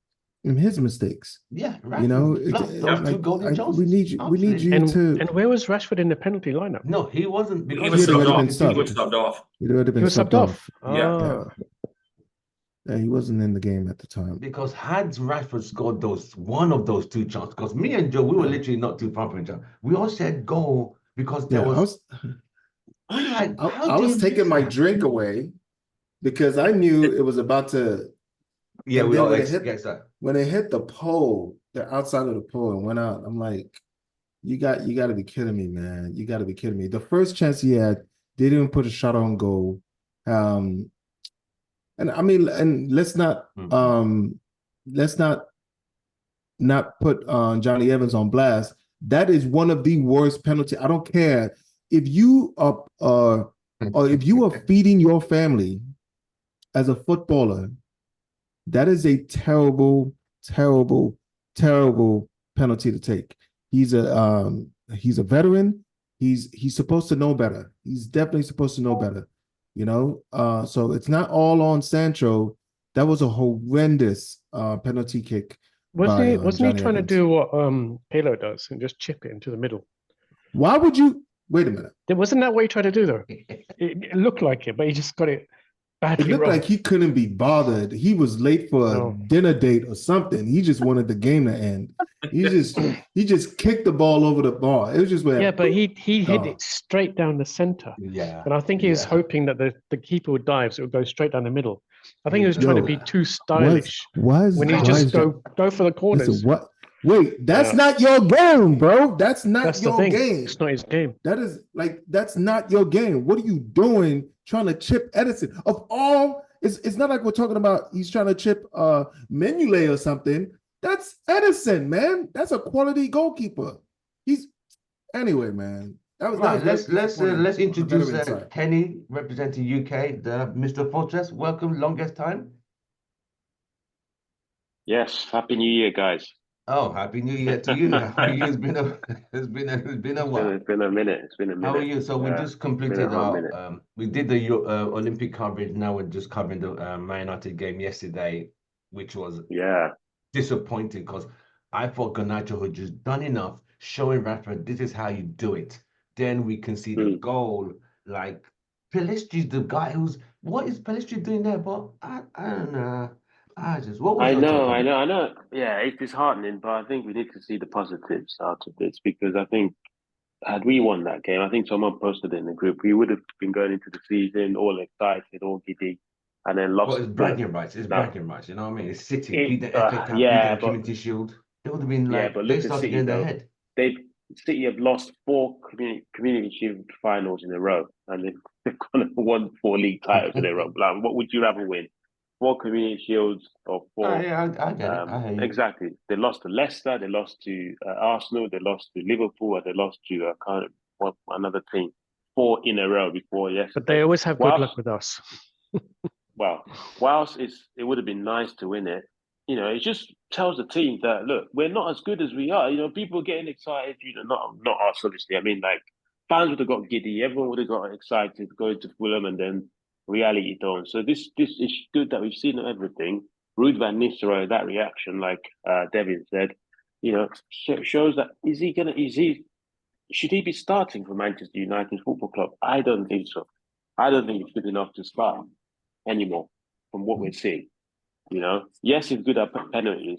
and his mistakes. Yeah, Rashford. We need you to. And where was Rashford in the penalty lineup? No, he wasn't. Because he was subbed off. He would have been subbed off. Yeah. Yeah, he wasn't in the game at the time. Because had Rashford scored one of those two chances, because me and Joe, we were literally not too far from each other. We all said goal because there was. I was taking my drink away because I knew it was about to. Yeah, we all expect that. When it hit the pole, the outside of the pole, and went out, I'm like, you got to be kidding me, man. You got to be kidding me. The first chance he had, they didn't put a shot on goal. And I mean, and let's not put Johnny Evans on blast. That is one of the worst penalties. I don't care. If you are or if you are feeding your family as a footballer, that is a terrible, terrible, terrible penalty to take. He's a veteran. He's supposed to know better. He's definitely supposed to know better. So it's not all on Sancho. That was a horrendous penalty kick. Wasn't he trying to do what Halo does and just chip it into the middle? Why would you? Wait a minute. Wasn't that what he tried to do, though? It looked like it, but he just got it badly wrong. It looked like he couldn't be bothered. He was late for a dinner date or something. He just wanted the game to end. He just kicked the ball over the bar. It was just but he hit it straight down the center. Yeah. And I think he was hoping that the keeper would dive, so it would go straight down the middle. I think he was trying to be too stylish. When he just go for the corners. Listen, wait, that's not your game, bro. That's not your game. It's not his game. That's not your game. What are you doing trying to chip Edison? Of all, it's not like we're talking about he's trying to chip Menule or something. That's Edison, man. That's a quality goalkeeper. Anyway, man. Let's introduce Kenny representing UK, the Mr. Fortress. Welcome, longest time. Yes, happy New Year, guys. Oh, happy New Year to you. It's been a while. It's been a minute. How are you? So we just completed we did the Olympic coverage. Now we're just covering the MANUTD game yesterday, which was disappointing because I thought Garnacho had just done enough, showing Rashford this is how you do it. Then we can see the goal, like Pelistri's the guy who's. What is Pelistri doing there? But I don't know. What was I your know, take on I it? know, I know. Yeah, it is heartening, but I think we need to see the positives out of this because I think had we won that game, I think someone posted it in the group, we would have been going into the season all excited, all giddy, and then Well, lost. it's bragging rights. It's Now, bragging rights. You know what I mean? It's City beat the FA Cup, beat yeah, the but Community Shield. It would have been yeah, like but they look at started City getting their though. head. City have lost 4 community shield finals in a row, and they've won 4 league titles in a row. Like, what would you rather win? 4 community shields or 4? Yeah, I get it. I hear you. Exactly. They lost to Leicester, they lost to Arsenal, they lost to Liverpool, and they lost to another team. 4 in a row before yesterday. But they always have good luck with us. Well, whilst it would have been nice to win it, you know, it just tells the team that look, we're not as good as we are. You know, people are getting excited. You know, not us obviously. I mean, like fans would have got giddy. Everyone would have got excited going to Fulham, and then reality dawned. So this is good that we've seen everything. Ruud van Nistelrooy, that reaction, like Devin said, you know, shows that should he be starting for Manchester United Football Club? I don't think so. I don't think he's good enough to start anymore from what we're seeing. You know, yes, he's good at penalties.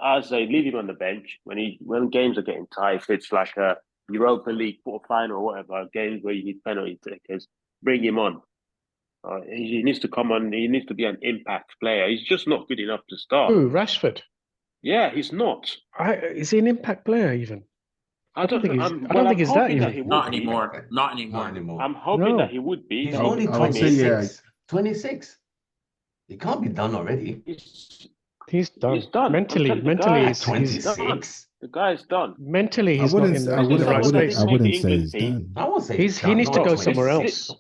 I say leave him on the bench when games are getting tight. If it's like a Europa League quarterfinal or whatever, games where you need penalty takers, bring him on. He needs to come on. He needs to be an impact player. He's just not good enough to start. Who, Rashford? Yeah, he's not. Is he an impact player even? I don't think he's that even. Not anymore. Not anymore. Not anymore. I'm hoping that he would be. He's only I would say, yeah. 26. He can't be done already. He's done. He's done. Mentally, At he's 26. The guy's done. mentally he's I not wouldn't. in I the wouldn't. I right wouldn't. space. I wouldn't say England he's team. done. I won't say He needs to not go 26. somewhere else.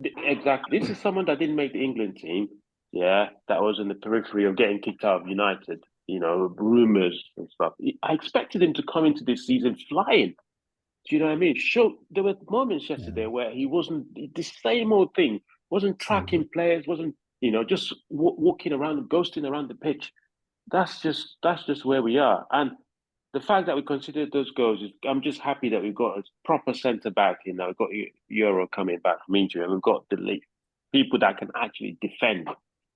Exactly. This is someone that didn't make the England team. Yeah, that was in the periphery of getting kicked out of United. You know, rumors and stuff. I expected him to come into this season flying. Do you know what I mean? There were moments yesterday where he wasn't the same old thing. Wasn't tracking players. Wasn't just walking around, ghosting around the pitch. That's just where we are. And the fact that we considered those goals, I'm just happy that we've got a proper centre back. You know, we've got Euro coming back from injury, and we've got the people that can actually defend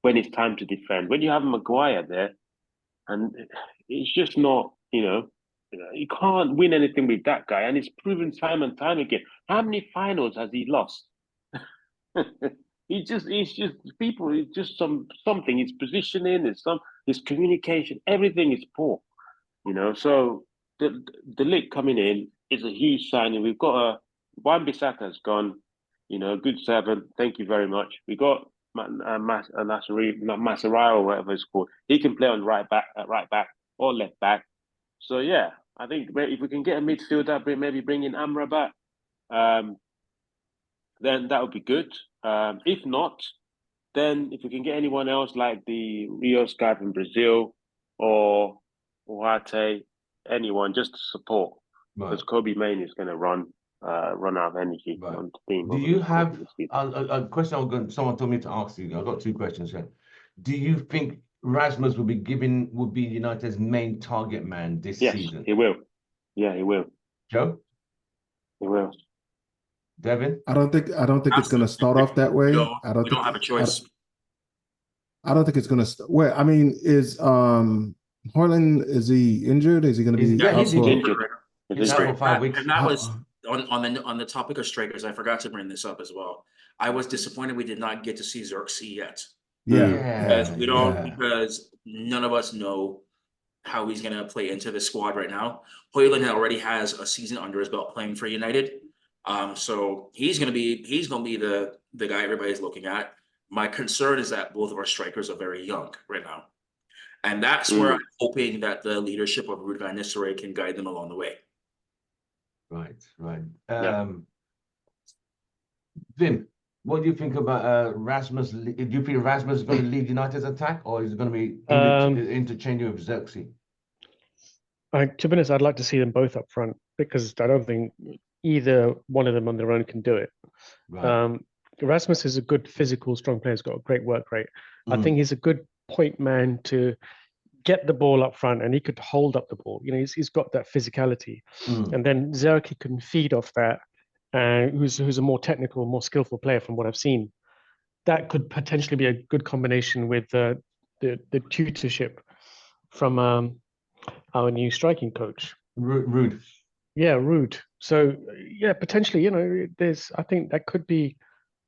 when it's time to defend. When you have Maguire there, and it's just not, you can't win anything with that guy, and it's proven time and time again. How many finals has he lost? It's just people. It's just something. His positioning, his communication, everything is poor. So the Ligt coming in is a huge signing. We've got Wan-Bissaka's gone. Good servant. Thank you very much. We got Masserai or whatever it's called. He can play on right back or left back. So yeah, I think if we can get a midfielder, maybe bring in Amra back, then that would be good. If not, then if we can get anyone else like the Rios guy from Brazil or Uarte, anyone just to support, because Kobe Main is going to run out of energy on the team. Do you have a question? Someone told me to ask you. I've got 2 questions here. Do you think Rasmus will be United's main target man this season? Yes, he will. Yeah, he will. Joe? He will. Devin? I don't think it's going to start off that way. We don't have a choice. I don't think it's going to. Well, I mean, is Harlan, is he injured? Is he going to be? Yeah, he's injured. He's out for 5 weeks. And that was on the topic of strikers. I forgot to bring this up as well. I was disappointed we did not get to see Xerxes yet. Yeah. Because none of us know how he's going to play into the squad right now. Højlund already has a season under his belt playing for United. So he's going to be the guy everybody's looking at. My concern is that both of our strikers are very young right now. And that's where I'm hoping that the leadership of Ruud van Nistelrooy can guide them along the way. Right. Vim, what do you think about Rasmus? Do you think Rasmus is going to lead United's attack, or is it going to be interchanging with Xerxes? To be honest, I'd like to see them both up front, because I don't think either one of them on their own can do it. Right. Rasmus is a good physical, strong player. He's got a great work rate. I think he's a good point man to get the ball up front, and he could hold up the ball. He's got that physicality. And then Xerxes can feed off that who's a more technical, more skillful player from what I've seen. That could potentially be a good combination with the tutorship from our new striking coach. Rude. Yeah, Rude. So yeah, potentially, I think that could be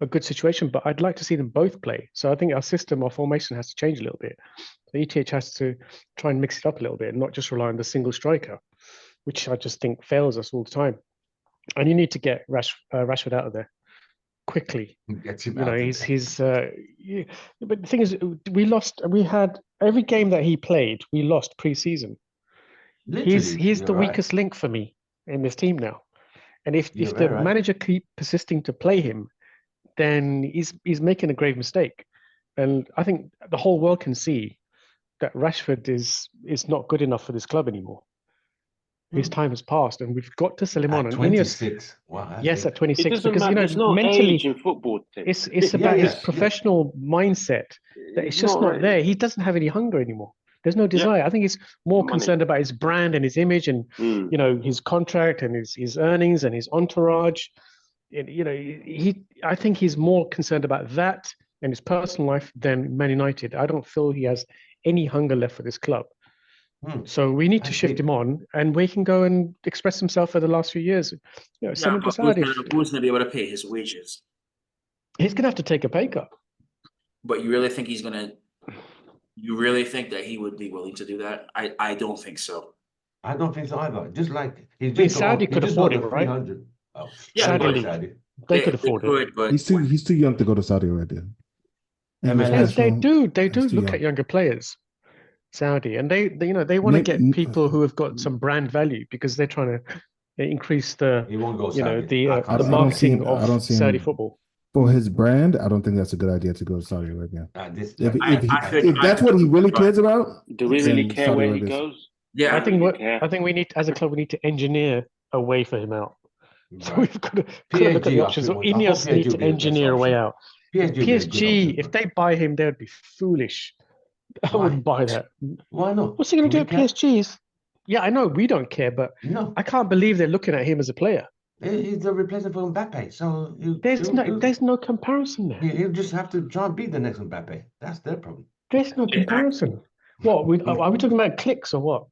a good situation, but I'd like to see them both play. So I think our system, our formation has to change a little bit. So ETH has to try and mix it up a little bit and not just rely on the single striker, which I just think fails us all the time. And you need to get Rashford out of there quickly. Get him But the thing is, we had every game that he played, we lost pre-season. He's the weakest link for me in this team now. And if the manager keep persisting to play him, then he's making a grave mistake. And I think the whole world can see that Rashford is not good enough for this club anymore. His time has passed, and we've got to sell him on. At And 26. Wow. Yes, at 26, because there's no mentally, age in football. it's about his professional mindset that it's just not there. He doesn't have any hunger anymore. There's no desire. I think he's more concerned about his brand and his image, and his contract and his earnings and his entourage. I think he's more concerned about that and his personal life than Man United. I don't feel he has any hunger left for this club. So we need to shift him on, and we can go and express himself for the last few years. Someone decide who's going to be able to pay his wages? He's going to have to take a pay cut. But you really think he's going to? You really think that he would be willing to do that? I don't think so. I don't think so either. Just like Saudi could afford it, right? Oh, yeah, Saudi. They could afford it. But he's too young to go to Saudi Arabia. They do look at younger players. Saudi, and they want to get people who have got some brand value because they're trying to increase the the marketing of Saudi football. For his brand, I don't think that's a good idea to go to Saudi Arabia. If that's what he really cares about, do we really care where he goes? Yeah, I think we need, as a club, we need to engineer a way for him out. So we've got to look at the options. Ineos need to engineer a way out. PSG, if they buy him, they would be foolish. I wouldn't buy that. Why not? What's he going to do at PSG's? Yeah, I know we don't care, but I can't believe they're looking at him as a player. He's the replacement for Mbappe, so there's no comparison there. You just have to try and beat the next Mbappe. That's their problem. There's no comparison. What are we talking about? Clicks or what?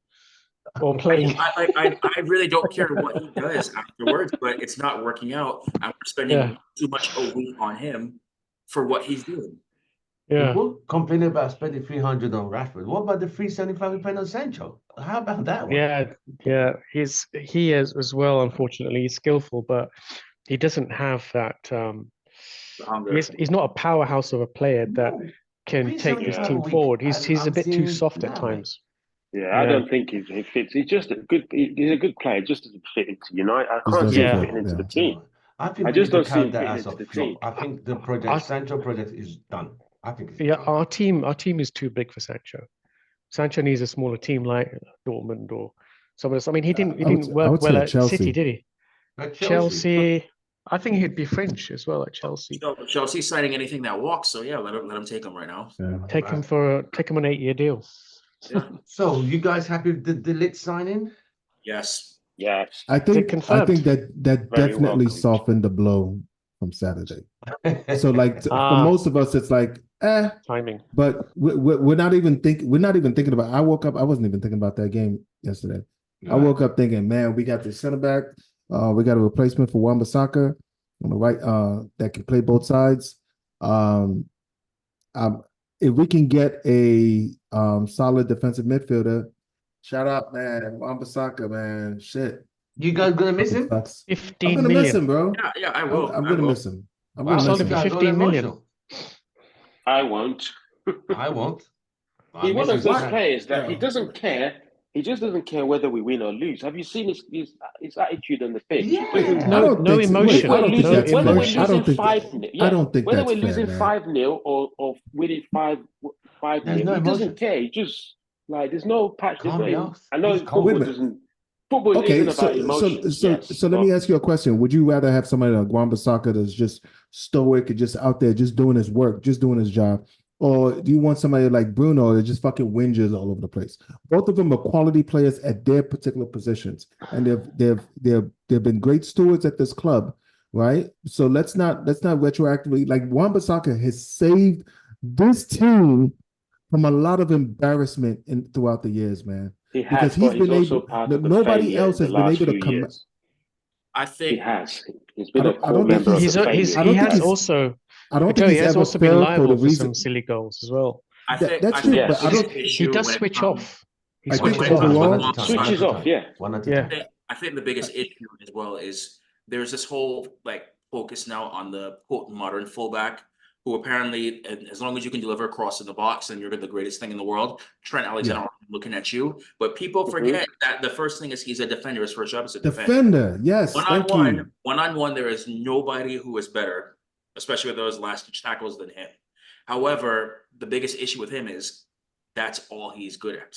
Or playing? I really don't care what he does afterwards, but it's not working out. I'm spending too much a week on him for what he's doing. Yeah. People complain about spending 300 on Rashford. What about the 375 we paid on Sancho? How about that one? Yeah. He is as well. Unfortunately, he's skillful, but he doesn't have that. He's not a powerhouse of a player that can take his team forward. He's a bit too soft at times. Yeah, I don't think he fits. He's just a good. He's a good player. Just doesn't fit into United. I can't see him fitting into the team. I just don't see him fitting into the team. I think the Sancho project is done. I think our team is too big for Sancho. Sancho needs a smaller team like Dortmund or someone else. I mean, he didn't work well at Chelsea. City, did he? At Chelsea. I think he'd be French as well at Chelsea. So Chelsea's signing anything that walks, so yeah, let him take him right now. Yeah. Take him on an 8-year deal. Yeah. So you guys happy with the Ligt signing? Yes. I think that definitely softened the blow from Saturday. So for most of us, it's like timing. But we're not even thinking about. I woke up. I wasn't even thinking about that game yesterday. Right. I woke up thinking, man, we got the center back. We got a replacement for Wan-Bissaka on the right that can play both sides. If we can get a solid defensive midfielder, shout out, man, Wan-Bissaka, man, shit. You guys gonna miss him? 15 I'm gonna million. miss him, bro. Yeah, I will. I'm gonna miss him. I'm gonna miss him him. for 15 million. I won't. I won't. He's one of those players that he doesn't care. He just doesn't care whether we win or lose. Have you seen his attitude on the pitch? Yeah. No emotion. Whether we're losing 5-0, I don't think whether that's we're losing fair, 5-0 or winning 5-0, he doesn't care. He just there's no patch. I know football doesn't. Football isn't about emotions. So let me ask you a question. Would you rather have somebody like Wan-Bissaka that's just stoic and just out there, just doing his work, just doing his job? Or do you want somebody like Bruno that just fucking whinges all over the place? Both of them are quality players at their particular positions. And they've been great stewards at this club right? So let's not retroactively, like, Wan-Bissaka has saved this team from a lot of embarrassment throughout the years, man. He has, Because he's but he's been also able, part of the nobody failure else in the has been last able to few come. years. I He think has. He's I been a don't core think member of he's- the failure. I don't think he has he's- also I don't think Joe, he he's has ever also been failed for liable the for reason. some silly goals as well. That's I true, think but I the don't. biggest He issue does when it switch comes- off. He I think switches off. overall- one at a time, Switches one at a off, time, yeah. one at a Yeah. time. I think the biggest issue as well is there's this whole like focus now on the quote modern fullback, who apparently, as long as you can deliver across in the box, then you're the greatest thing in the world. Trent Alexander looking at you, but people forget that the first thing is he's a defender. His first job is a defender. Yes, thank you. One on one, there is nobody who is better, especially with those last tackles, than him. However, the biggest issue with him is that's all he's good at.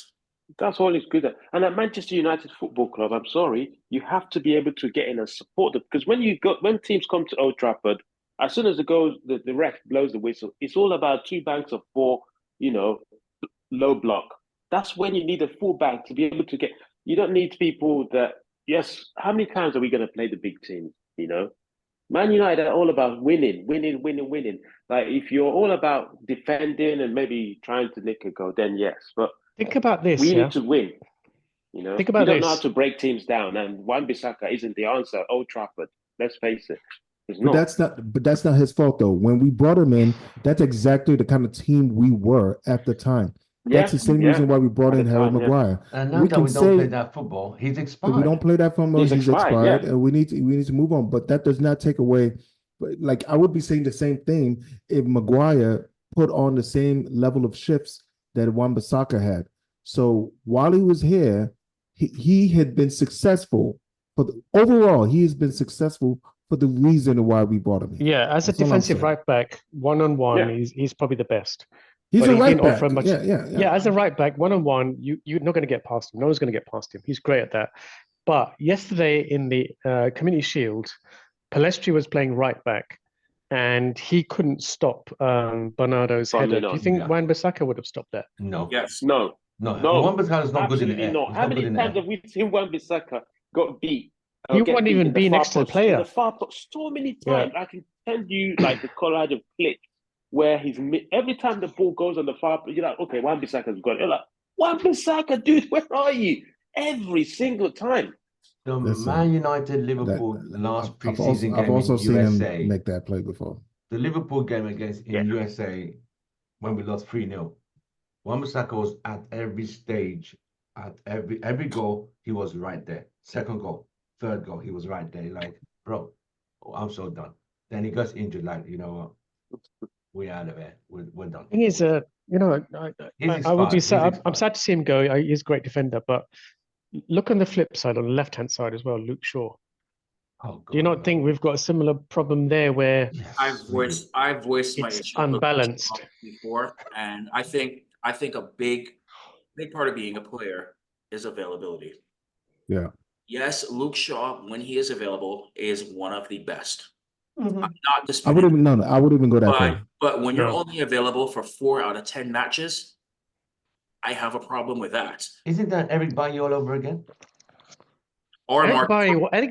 That's all he's good at. And at Manchester United Football Club, I'm sorry, you have to be able to get in and support them. Because when teams come to Old Trafford, as soon as the ref blows the whistle, it's all about 2 banks of 4, low block. That's when you need a fullback to be able to get. You don't need people that. Yes, how many times are we going to play the big teams? Man United are all about winning. Like, if you're all about defending and maybe trying to nick a goal, then yes. But think about this. we need to win. Think about we don't know how this. to break teams down, and Wan-Bissaka isn't the answer. Old Trafford, let's face it, it's But not. that's not his fault though. When we brought him in, that's exactly the kind of team we were at the time. That's the same reason why we brought in Harry Maguire. And now We that can we don't play say that football, he's we expired. don't play that football. He's He's expired, expired, yeah. and we need to move on. But that does not take away. Like, I would be saying the same thing if Maguire put on the same level of shifts that Wan-Bissaka had. So while he was here, he had been successful. Overall, he has been successful for the reason why we brought him in. Yeah, as a That's all I'm defensive saying. right back, one-on-one, Yeah. he's probably the best. He's But a he right didn't back. offer much. Yeah. As a right back, one-on-one, you're not going to get past him. No one's going to get past him. He's great at that. But yesterday in the Community Shield, Palestri was playing right back, and he couldn't stop Bernardo's header. Do you think Wan-Bissaka would have stopped that? No. Yes. No. Wan-Bissaka is not good in the Absolutely air. not. He's How not good many in the times air. have we seen Wan-Bissaka got beat? He wouldn't even be next to the player. In the far post, so many times. I can send you like the collage of clips where every time the ball goes on the far post, you're like, okay, Wan-Bissaka's got it. You're like, Wan-Bissaka, dude, where are you? Every single time. The Listen, Man United Liverpool last preseason game I've also in seen USA. him make that play before. The Liverpool game against USA when we lost 3-0. Wan-Bissaka was at every stage, at every goal, he was right there. Second goal, third goal, he was right there. Like, bro, I'm so done. Then he gets injured. Like, you know what? We're out of here. We're done. Thing is, I would be sad. I'm sad to see him go. He's a great defender, but look on the flip side, on the left-hand side as well, Luke Shaw. Oh, God, do you not think we've got a similar problem there where I've voiced my it's issue unbalanced before, and I think a big part of being a player is availability. Yeah. Yes, Luke Shaw, when he is available, is one of the best. Mm-hmm. I'm not I disputing. I wouldn't even go that far. But when you're only available for 4 out of 10 matches, I have a problem with that. Isn't that Eric Bailly all over again? Or Eric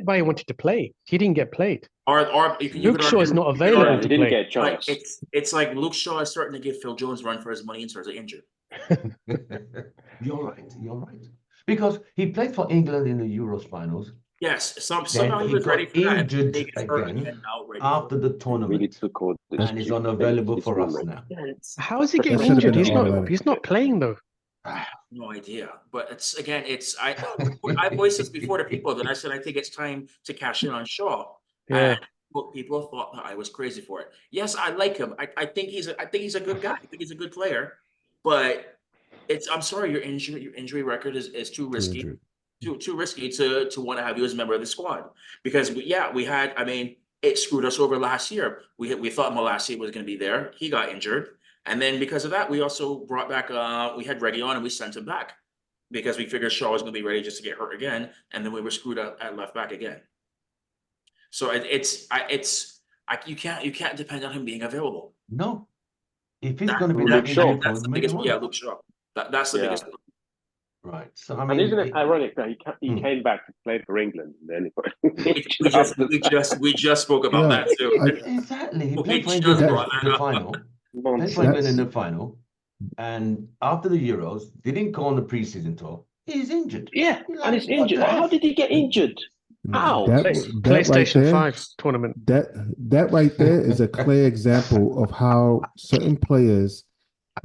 Bailly wanted to play. He didn't get played. Or Luke Shaw is not available to He didn't play. get a chance. Like, it's like Luke Shaw is starting to give Phil Jones run for his money in terms of injured. You're right. Because he played for England in the Euros finals. Yes, somehow Then he was ready for that. injured He gets hurt again ready after the Really tournament, took all and is unavailable for us now. How is he That getting should have injured? been He's an not. automatic. He's not playing though. No idea, but I voiced this before to people that I said I think it's time to cash in on Shaw. Yeah. And people thought that I was crazy for it. Yes, I like him. I think he's a good guy. I think he's a good player, but I'm sorry, your injury record is too risky. Too risky to want to have you as a member of the squad, because we had. I mean, it screwed us over last year. We thought Malacia was going to be there. He got injured. And then because of that, we also brought back, we had Reggie on and we sent him back because we figured Shaw was going to be ready just to get hurt again. And then we were screwed up at left back again. So you can't depend on him being available. No. If he's going to be that Luke Shaw. injury prone, Luke Shaw. That's the biggest. Right. So I And mean, isn't it ironic that he came back to play for England? Then we just spoke about that too. exactly. He We played for just England brought in that the up. final. Played for nonsense. England in the final, and after the Euros, didn't go on the preseason tour. He's injured. Yeah, You're and like, he's what injured. the How F? did he get injured? How? That right PlayStation there, 5 tournament. that right there is a clear example of how certain players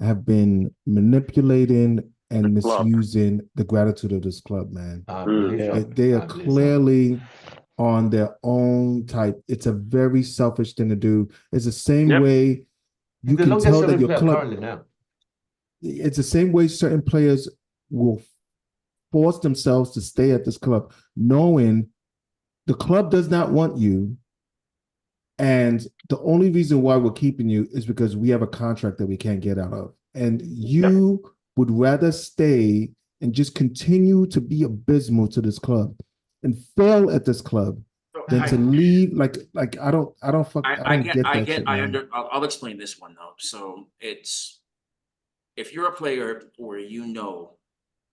have been manipulating and The club. misusing the gratitude of this club, man. I believe Yeah. so. They are I believe so. clearly on their own type. It's a very selfish thing to do. It's the same Yep. way you He's the can longest tell that serving your player club. currently now. It's the same way certain players will force themselves to stay at this club, knowing the club does not want you. And the only reason why we're keeping you is because we have a contract that we can't get out of. And you would rather stay and just continue to be abysmal to this club and fail at this club than to leave. Like I don't get that shit, man. I'll explain this one though. So it's, if you're a player where you know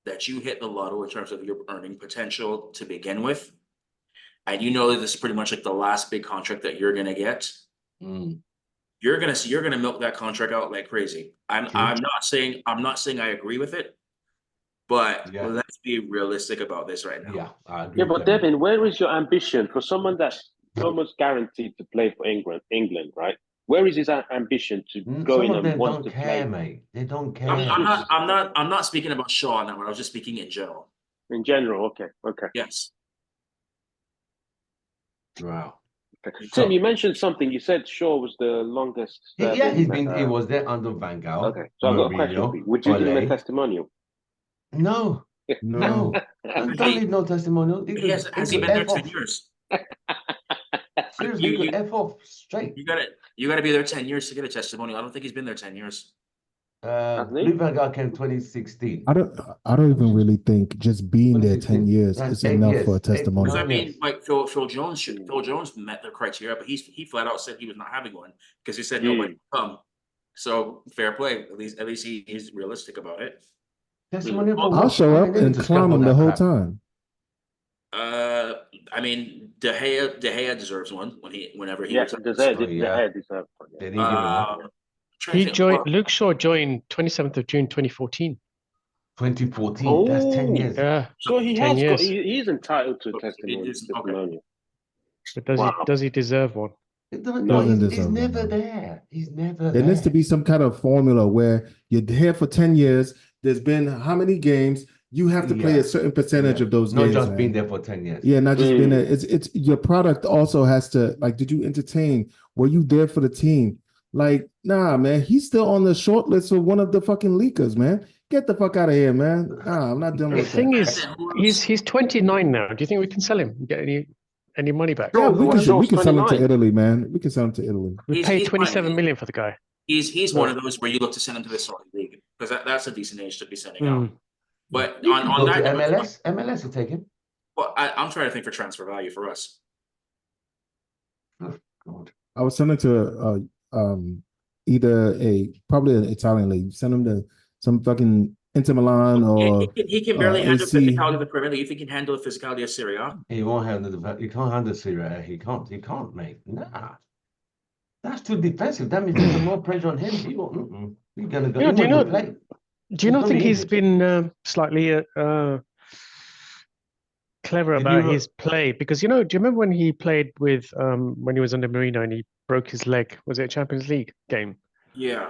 that you hit the lotto in terms of your earning potential to begin with, and you know that this is pretty much like the last big contract that you're gonna get, you're gonna milk that contract out like crazy. I'm not saying I agree with it, but let's be realistic about this right now. Yeah, I agree. Yeah, but Devin, where is your ambition for someone that's almost guaranteed to play for England, right? Where is his ambition to go Some in of and them want don't to care, play? mate. They don't care. I'm not speaking about Shaw on that one. I was just speaking in general. In general, okay. Yes. Wow. Okay. Tim, you mentioned something. You said Shaw was the longest. Yeah, he was there under Van Gaal. Okay, so I've got a question for you. Would you give him a testimonial? No. I don't need no testimonial. Has he been there 10 years? Seriously, you could F off straight. You gotta be there 10 years to get a testimonial. I don't think he's been there 10 years. Van Gaal came 2016. I don't even really think just being there 10 years is enough for a testimonial. I mean, like Phil Jones met the criteria, but he flat out said he was not having one because he said nobody would come. So fair play. At least he's realistic about it. I'll show up and clown him the whole time. I mean, De Gea deserves one whenever he De Gea deserves one. They didn't give him one. Luke Shaw joined 27th of June 2014. 2014. That's 10 years. Yeah. So he's entitled to a testimonial. But does he deserve one? No, he's never there. He's never there. There needs to be some kind of formula where you're there for 10 years. There's been how many games? You have to play a certain percentage of those games. Not just being there for 10 years. Yeah, not just being there. It's your product also has to, like, did you entertain? Were you there for the team? Like, nah, man, he's still on the short list for one of the fucking leakers, man. Get the fuck out of here, man. Nah, I'm not dealing with that. The thing is, he's 29 now. Do you think we can sell him and get any money back? Yeah, we can sell him to Italy, man. We can sell him to Italy. We paid 27 million for the guy. He's one of those where you look to send him to the Saudi league because that's a decent age to be sending out. But on that MLS will take him. Well, I'm trying to think for transfer value for us. Oh, God. I was sending to either probably an Italian league. Send him to some fucking Inter Milan or he can barely handle the physicality of the Premier League. You think he can handle the physicality of Serie A? He won't handle he can't handle Serie A. He can't, mate. Nah. That's too defensive. That means there's more pressure on him. He won't. He's gonna go. Do you not think he's been slightly clever about his play? Because do you remember when he played with when he was under Mourinho and he broke his leg? Was it a Champions League game? Yeah,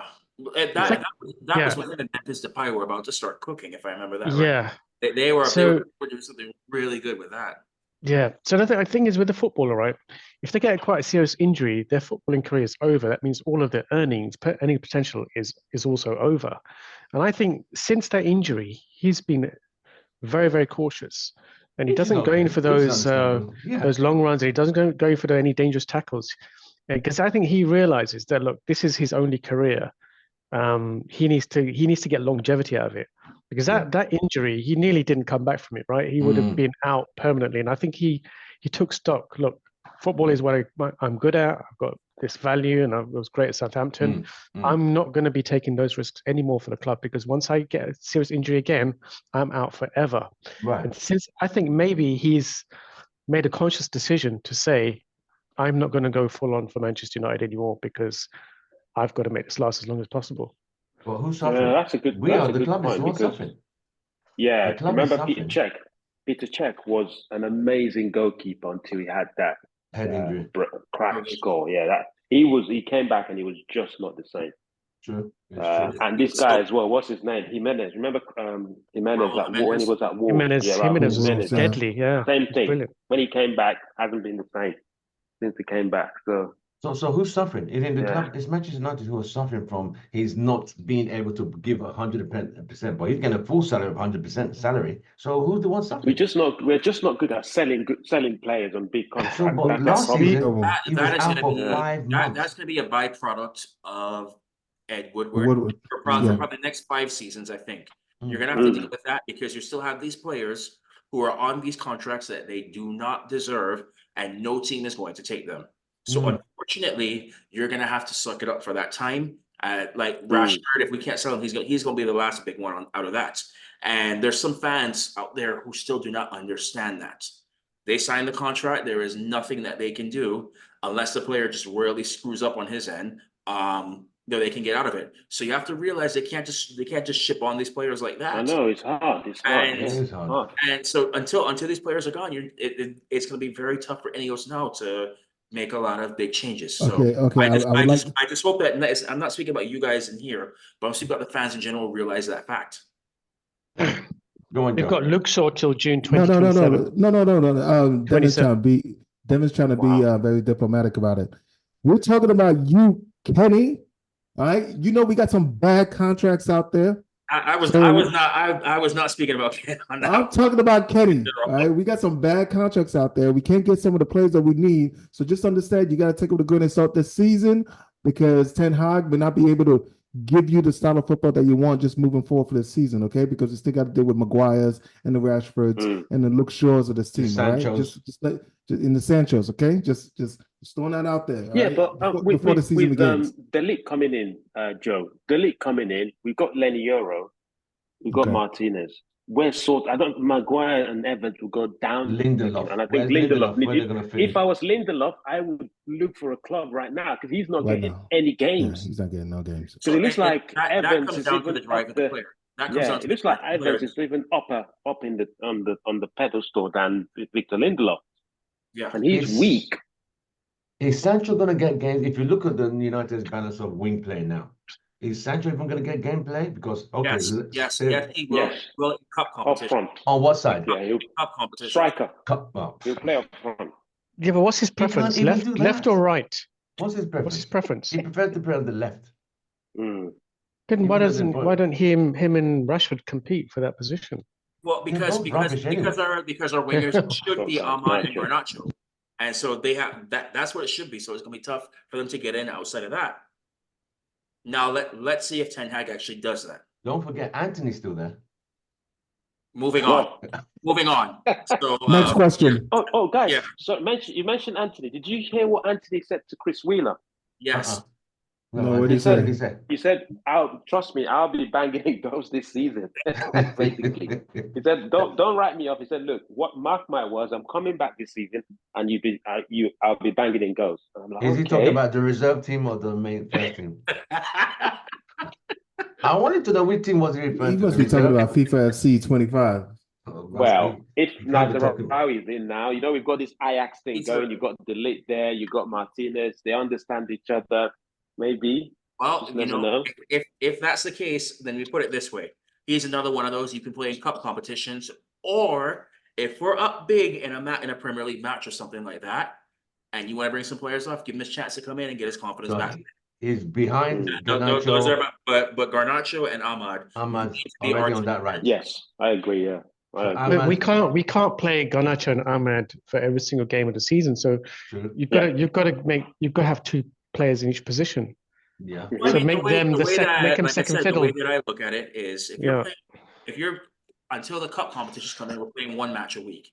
that was when him and Memphis Depay were about to start cooking, if I remember that right. Yeah, they were doing something really good with that. Yeah. So the thing is with the footballer, right? If they get quite a serious injury, their footballing career is over. That means all of their earning potential is also over. And I think since that injury, he's been very, very cautious, and he doesn't go in for those long runs, and he doesn't go for any dangerous tackles, because I think he realizes that look, this is his only career. He needs to get longevity out of it, because that injury, he nearly didn't come back from it, right? He would have been out permanently, and I think he took stock. Look, football is what I'm good at. I've got this value, and I was great at Southampton. I'm not going to be taking those risks anymore for the club, because once I get a serious injury again, I'm out forever. Right. And since I think maybe he's made a conscious decision to say, I'm not going to go full on for Manchester United anymore, because I've got to make this last as long as possible. Well, who's suffering? That's a good. We that's are a the good club is point, the one because suffering. yeah, The club is remember Peter suffering. Cech. Peter Cech was an amazing goalkeeper until he had that Head injury. cracked skull. Yeah, that he came back and he was just not the same. True. It's true. And this guy as well, what's his name? Jimenez. Remember Jimenez Raul when he was at Wolves? Jimenez, Yeah, Jimenez was Jimenez. deadly. Yeah, Same he's thing. brilliant. When he came back, hasn't been the same since he came back. So who's suffering? It in the Yeah. club, it's Manchester United who are suffering from he's not being able to give 100%, but he's getting a full salary of 100% salary. So who's the one suffering? we're just not good at selling players on big contracts. So, but That's last our problem. season he was That is out going for to be 5 months. that's going to be a byproduct of Ed Woodward. Woodward. For probably Yeah. the next 5 seasons, I think. You're Mm. going to have to deal with that, because you still have these players who are on these contracts that they do not deserve, and no team is going to take them. So unfortunately, you're going to have to suck it up for that time. Like Rashford, if we can't sell him, he's going to be the last big one out of that. And there's some fans out there who still do not understand that. They sign the contract. There is nothing that they can do unless the player just really screws up on his end. That they can get out of it. So you have to realize they can't just ship on these players like that. I know it's hard. It's hard. And, It is hard. and so until these players are gone, it's going to be very tough for Ineos now to make a lot of big changes. So Okay. I just hope that I'm not speaking about you guys in here, but I'm speaking about the fans in general realize that fact. Go on, We've Joe. got Luke Shaw till June No. 2027. Devin's trying to be very diplomatic about it. We're talking about you, Kenny. All right, we got some bad contracts out there. I was not speaking about Ken on that. I'm talking about Kenny. All right, we got some bad contracts out there. We can't get some of the players that we need. So just understand, you got to take it with a grain of salt this season, because Ten Hag may not be able to give you the style of football that you want just moving forward for this season. Okay, because we still got to deal with Maguire's and the Rashfords and the Luke Shaws of this team. All right, just in the Sanchos. Okay, just throwing that out there. Yeah, right? but before the season begins. the league coming in, Joe. The league coming in. We've got Lenny Euro. We've got Martinez. We're Maguire and Evans will go down. Lindelof. And I think Where's Lindelof. Where they're gonna finish? If I was Lindelof, I would look for a club right now, because he's not Right getting now. any Yeah, games. he's not getting no games. So it looks like that Evans comes is down to even the drive up of the player. That comes down it to looks the like drive of the player. Evans is even up in the pedestal than Victor Lindelof, Yeah, and he's weak. Is Sancho going to get games? If you look at the United's balance of wing play now, is Sancho even going to get gameplay? Because yes, he will. Yes. Well, in cup Up competition. front. On what side? Yeah, he'll Cup competition. striker. Well, He'll play up front. Yeah, but what's his can't preference? even Left, do left that. or right? what's his preference? What's his preference? He prefers to play on the left. Mm. Then He why doesn't doesn't vote. don't him and Rashford compete for that position? Well, because both rubbish because our wingers should be Sounds Ahmad nice. and Garnacho, and so they have that's what it should be. So it's gonna be tough for them to get in outside of that. Now let's see if Ten Hag actually does that. Don't forget, Anthony's still there. Moving on. So Next question. Oh, guys. Yeah. So you mentioned Anthony. Did you hear what Anthony said to Chris Wheeler? yes, No, what what did he say? He said. He said, "Trust me, I'll be banging in goals this season." Basically, he said, "Don't write me off." He said, "Look, mark my words. I'm coming back this season, and I'll be banging in goals." And I'm like, Is he okay. talking about the reserve team or the main first team? I wanted to know which team was he referring He to. must the be talking reserve about FIFA FC 25. Well, if he can't be talking- Nazarawi is in now, we've got this Ajax thing It's going. You've got De Ligt there. You've got Martinez. They understand each other. Maybe. Well, Just you never know, know. if that's the case, then we put it this way: he's another one of those you can play in cup competitions, or if we're up big in a Premier League match or something like that, and you want to bring some players off, give him his chance to come in and get his confidence back. He's behind Those Garnacho. are, but Garnacho and Ahmad's already on that right. Yes, I agree. Yeah. Ahmad- We can't play Garnacho and Ahmad for every single game of the season. So True. you've got to have two players in each position. Yeah. Well, I So mean, make them make them second the fiddle. way that I look at it is if Yeah. you're until the cup competitions come in, we're playing one match a week.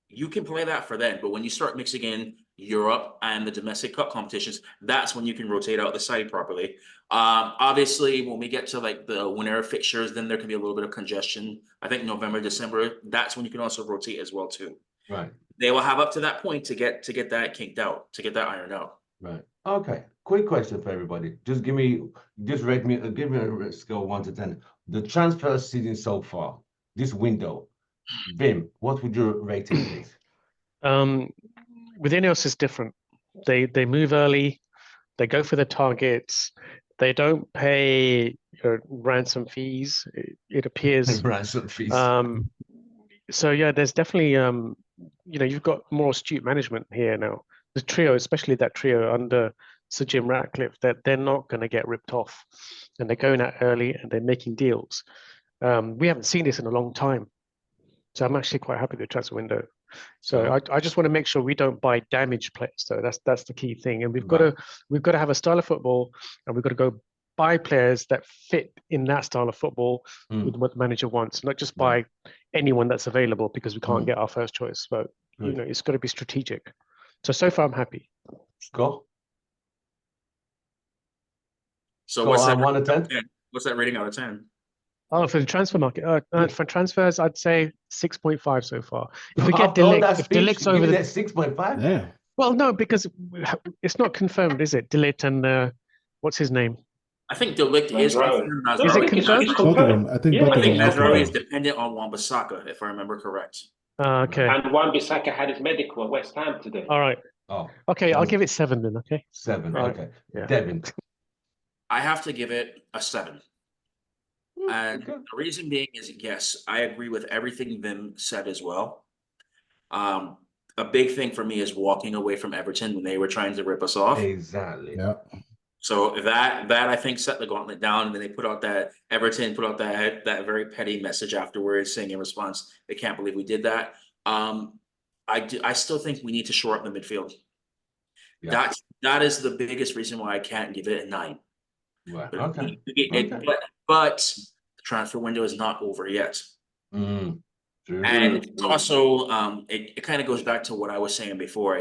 you can play that for then. But when you start mixing in Europe and the domestic cup competitions, that's when you can rotate out the side properly. Obviously, when we get to like the winter fixtures, then there can be a little bit of congestion. I think November, December, that's when you can also rotate as well too. Right. They will have up to that point to get that kinked out, to get that ironed out. Right. Okay. Quick question for everybody. Just give me a scale of 1 to 10. The transfer season so far, this window, Vim, what would you rate it, please? With Ineos, it's different. They move early. They go for the targets. They don't pay ransom fees. It appears. Ransom fees. So yeah, there's definitely you've got more astute management here now. The trio, especially that trio under Sir Jim Ratcliffe, that they're not going to get ripped off, and they're going out early and they're making deals. We haven't seen this in a long time, so I'm actually quite happy with the transfer window. So I just want to make sure we don't buy damaged players. So that's the key thing, and we've got to have a style of football, and we've got to go buy players that fit in that style of football with what the manager wants, not just buy anyone that's available because we can't get our first choice. But it's got to be strategic. So far I'm happy. Scott? So Scott, what's that 1 to 10? What's that rating out of 10? Oh, for the transfer market, for transfers, I'd say 6.5 so far. If we After get all that if speech, Delict's you give over me the that 6.5? Yeah. well, no, because it's not confirmed, is it? Delict and what's his name? I think Delict is Mazraoui. confirmed. No, Is I it think it's confirmed? Both of them. I think both I of think them. Mazraoui is dependent on Wan-Bissaka, if I remember correct. Okay. And Wan-Bissaka had his medical at West Ham today. All right. Oh, Okay, I'll give it 7 then. Okay. 7. Right. Okay. Yeah. Devin. I have to give it a 7. And Okay. the reason being is, yes, I agree with everything Vim said as well. A big thing for me is walking away from Everton when they were trying to rip us off. Exactly. Yeah. So that I think set the gauntlet down, and then they put out that Everton put out that very petty message afterwards, saying in response, they can't believe we did that. I still think we need to shore up the midfield. Yeah. That is the biggest reason why I can't give it a 9. Right. But, Okay. but the transfer window is not over yet. True. And it's also it kind of goes back to what I was saying before.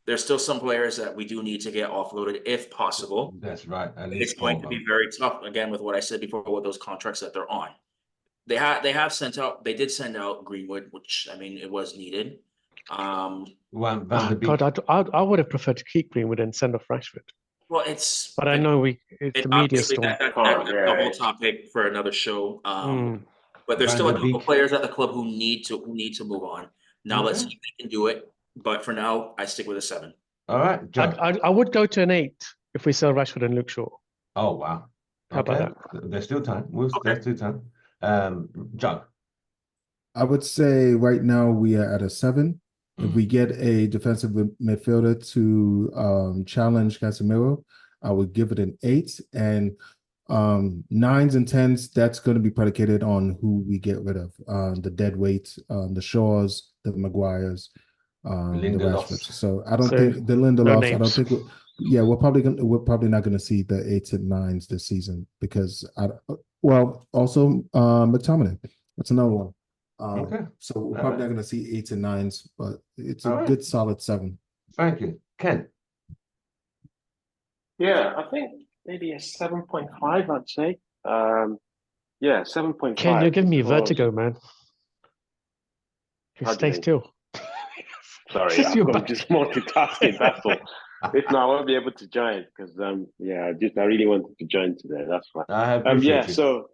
There's still some players that we do need to get offloaded if possible. That's right. At It's least going to be very tough, again, with what I said before with those contracts that they're on. They did send out Greenwood, which I mean it was needed. Van der Beek. God, I would have preferred to keep Greenwood and send off Rashford. Well, but I know it's the media storm. That's the whole topic for another show. But there's still a couple players at the club who need to move on. Now let's see if they can do it. But for now, I stick with a 7. All right, John. I would go to an 8 if we sell Rashford and Luke Shaw. Oh wow. How about that? There's still time. There's still time. John. I would say right now we are at a 7. If we get a defensive midfielder to challenge Casemiro, I would give it an 8. And 9s and 10s, that's going to be predicated on who we get rid of. The dead weight, the Shaws, the Maguires, the Rashfords. So I don't think the Lindelofs. I don't think. We're probably not going to see the 8s and 9s this season because also McTominay. That's another one. So we're probably not going to see 8s and 9s, but it's a good solid 7. Thank you, Ken. Yeah, I think maybe a 7.5. I'd say. 7.5. Ken, you're giving me vertigo, man. Stay still. Sorry, I'm just multitasking. That's all. If not, I won't be able to join because I really wanted to join today. That's why. I appreciate you. So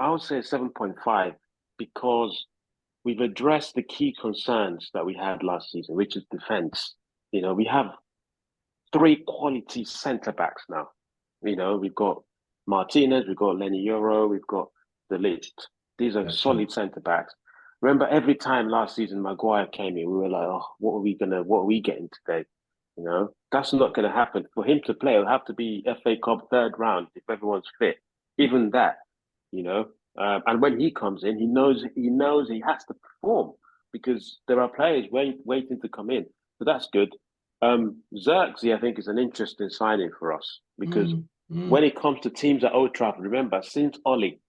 I would say 7.5 because we've addressed the key concerns that we had last season, which is defense. We have 3 quality centre backs now. We've got Martinez, we've got Lenny Euro, we've got the list. These are solid centre backs. Remember, every time last season Maguire came in, we were like, "Oh, what are we getting today?" That's not going to happen. For him to play, it'll have to be FA Cup 3rd round if everyone's fit. Even that, and when he comes in, he knows he has to perform because there are players waiting to come in. So that's good. Xerxes, I think, is an interesting signing for us because when it comes to teams at Old Trafford, remember, since Ollie,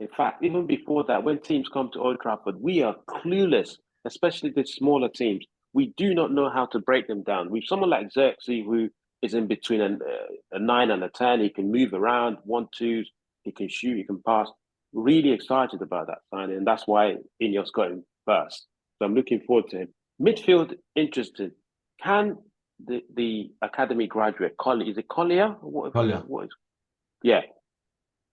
In fact, even before that, when teams come to Old Trafford, we are clueless, especially the smaller teams. We do not know how to break them down. With someone like Xerxes, who is in between a 9 and a 10, he can move around, 1-2s, he can shoot, he can pass. Really excited about that signing, and that's why Ineos got him first. So I'm looking forward to him. Midfield, interested. Can the academy graduate, is it Collier? Collier. Yeah.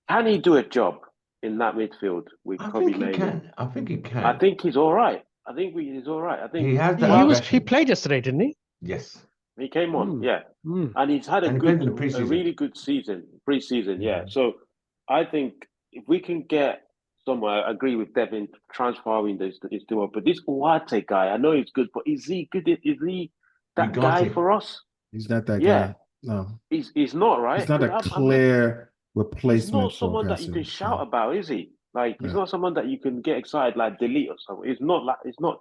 Can he do a job in that midfield with I Kobe think he Mainoo? can. I think he can. I think he's all right. I think he's all right. I think he has He that he aggression. played yesterday, didn't he? Yes. he came on, yeah. Mm. And he's had And he played in the preseason. a really good season, pre-season, yeah. So I think if we can get somewhere, I agree with Devin, transfer window is doable. But this Uwate guy, I know he's good, but is he good? Is he that guy Ugarte. for us? He's not that Yeah. guy. No, He's not, right? he's not a 'Cause clear he's replacement not someone for that you can Gassi. shout about, is he? Like he's Yeah. not someone that you can get excited like Delete or something. He's not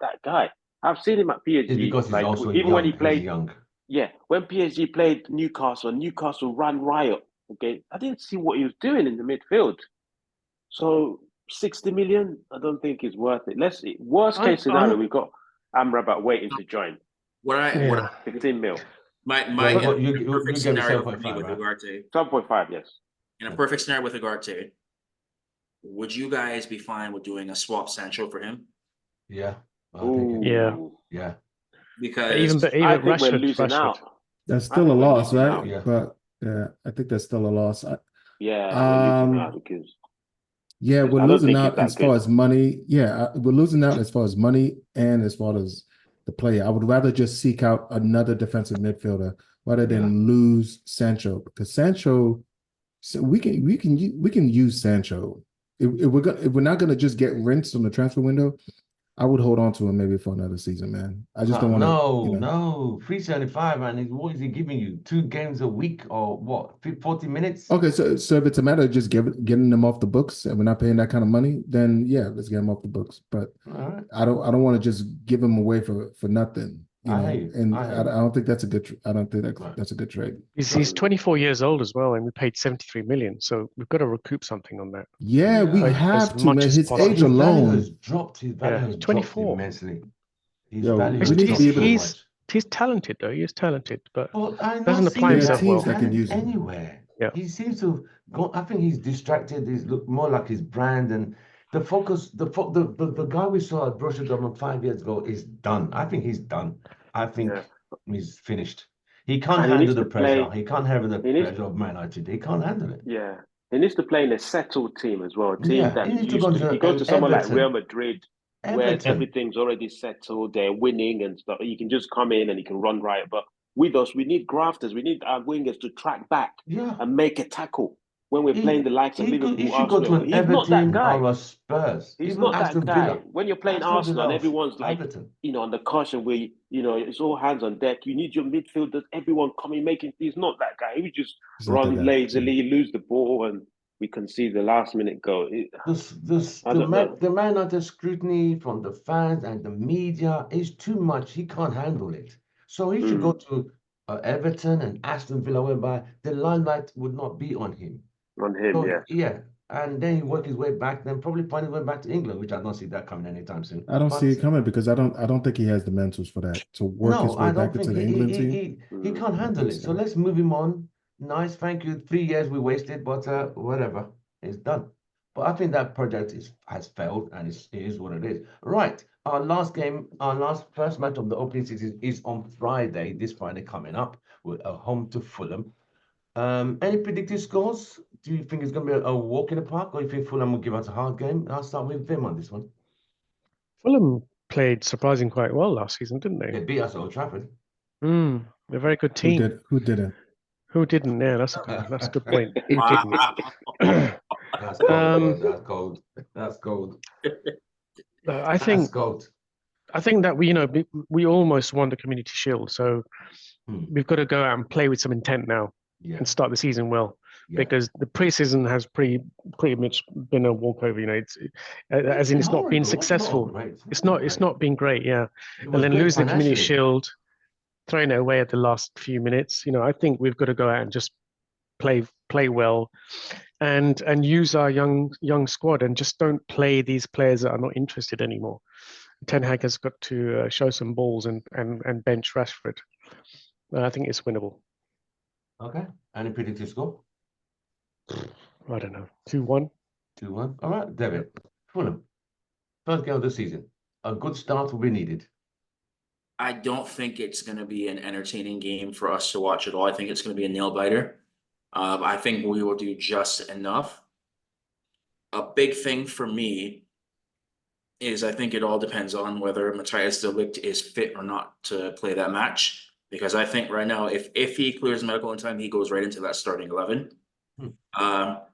that guy. I've seen him at PSG. It's because he's like also even young. when he He's played, young. yeah, when PSG played Newcastle ran riot. Okay, I didn't see what he was doing in the midfield. So 60 million, I don't think is worth it. Let's see. Worst case scenario, we got Amrabat waiting to join. Yeah. 15 mil. Well, you perfect gave scenario me for me 7.5, with right? Ugarte. 7.5, yes. In a perfect scenario with Ugarte, would you guys be fine with doing a swap Sancho for him? Yeah. Ooh. Yeah. Because Even I think we're Rashford, losing out. That's I still a think we're loss, losing right? out. Yeah. But yeah, I think that's still a loss. Yeah, we're losing out because Yeah, we're I don't losing think he's out that as far good. as money. Yeah, we're losing out as far as money and as far as the player. I would rather just seek out another defensive midfielder rather than lose Sancho, because Sancho, so we can use Sancho. If we're not gonna just get rinsed on the transfer window, I would hold on to him maybe for another season, man. I just don't want to. No, 375, and what is he giving you? 2 games a week or what? 40 minutes? Okay, so if it's a matter of just getting them off the books and we're not paying that kind of money, then yeah, let's get them off the books. But All right. I don't want to just give them away for nothing, you know. And I don't think that's a good. I don't think that's a good trade. He's 24 years old as well, and we paid 73 million, so we've got to recoup something on that. Yeah, we Like, have as to, much man. as His possible. age His value alone. has dropped. His value has dropped 24. immensely. His Yo, value we has need to dropped be able so to- much. He's talented though. He is talented, but Well, I'm doesn't not apply seeing himself that well. that can use him. anywhere. Yeah. He seems to go. I think he's distracted. He's look more like his brand, and the focus. The guy we saw at Borussia Dortmund 5 years ago is done. I think he's done. I think he's finished. He can't And he handle needs the to pressure. play- He can't handle the he needs- pressure of MANUTD. He can't handle it. Yeah. He needs to play in a settled team as well. A team Yeah, that he needs to used go to. to If you go to someone like Everton. Real Madrid, where Everton. everything's already settled, they're winning and stuff. You can just come in and you can run riot. But with us, we need grafters. We need our wingers to track back Yeah. and make a tackle when we're playing the likes of Liverpool, He should go to Arsenal. an He's not that Everton guy. or a Spurs. He's Even not Aston that guy. Villa. When you're playing Aston Arsenal and Villa, everyone's like, Everton. on the cushion where, it's all hands on deck. You need your midfielders, everyone coming, making. He's not that guy. He would just He's not that run guy. lazily, lose the ball, and we concede the last minute goal. I don't know. The MANUTD scrutiny from the fans and the media is too much. He can't handle it. So he should go to Everton and Aston Villa, whereby the limelight would not be on him. On him, So, yeah. yeah. And then he work his way back, then probably find his way back to England, which I don't see that coming anytime soon. I don't see it coming because I don't think he has the mentals for that to work his way back into the England team. He can't handle it. So let's move him on. Nice, thank you. 3 years we wasted, but whatever, it's done. But I think that project has failed, and it is what it is. Right, our first match of the opening season is on Friday. This Friday coming up, with a home to Fulham. Any predicted scores? Do you think it's going to be a walk in the park, or do you think Fulham will give us a hard game? I'll start with Vim on this one. Fulham played surprising quite well last season, didn't they? They beat us at Old Trafford. They're a very good team. Who didn't? Who didn't? Yeah, that's a good point. Who Wow. didn't? That's cold. That's cold. That's cold. I That's think cold. that we almost won the Community Shield, so we've got to go out and play with some intent now and start the season well. Because the pre-season has pretty much been a walkover. It's not been successful. It's not been great. Yeah, and then losing the Community Shield, throwing it away at the last few minutes. I think we've got to go out and just play well, and use our young squad and just don't play these players that are not interested anymore. Ten Hag has got to show some balls and bench Rashford. I think it's winnable. Okay. Any predicted score? I don't know. 2-1. 2-1. All right, David. Fulham. First game of the season. A good start will be needed. I don't think it's going to be an entertaining game for us to watch at all. I think it's going to be a nail biter. I think we will do just enough. A big thing for me is I think it all depends on whether Matthias de Ligt is fit or not to play that match. Because I think right now, if he clears medical in time, he goes right into that starting 11.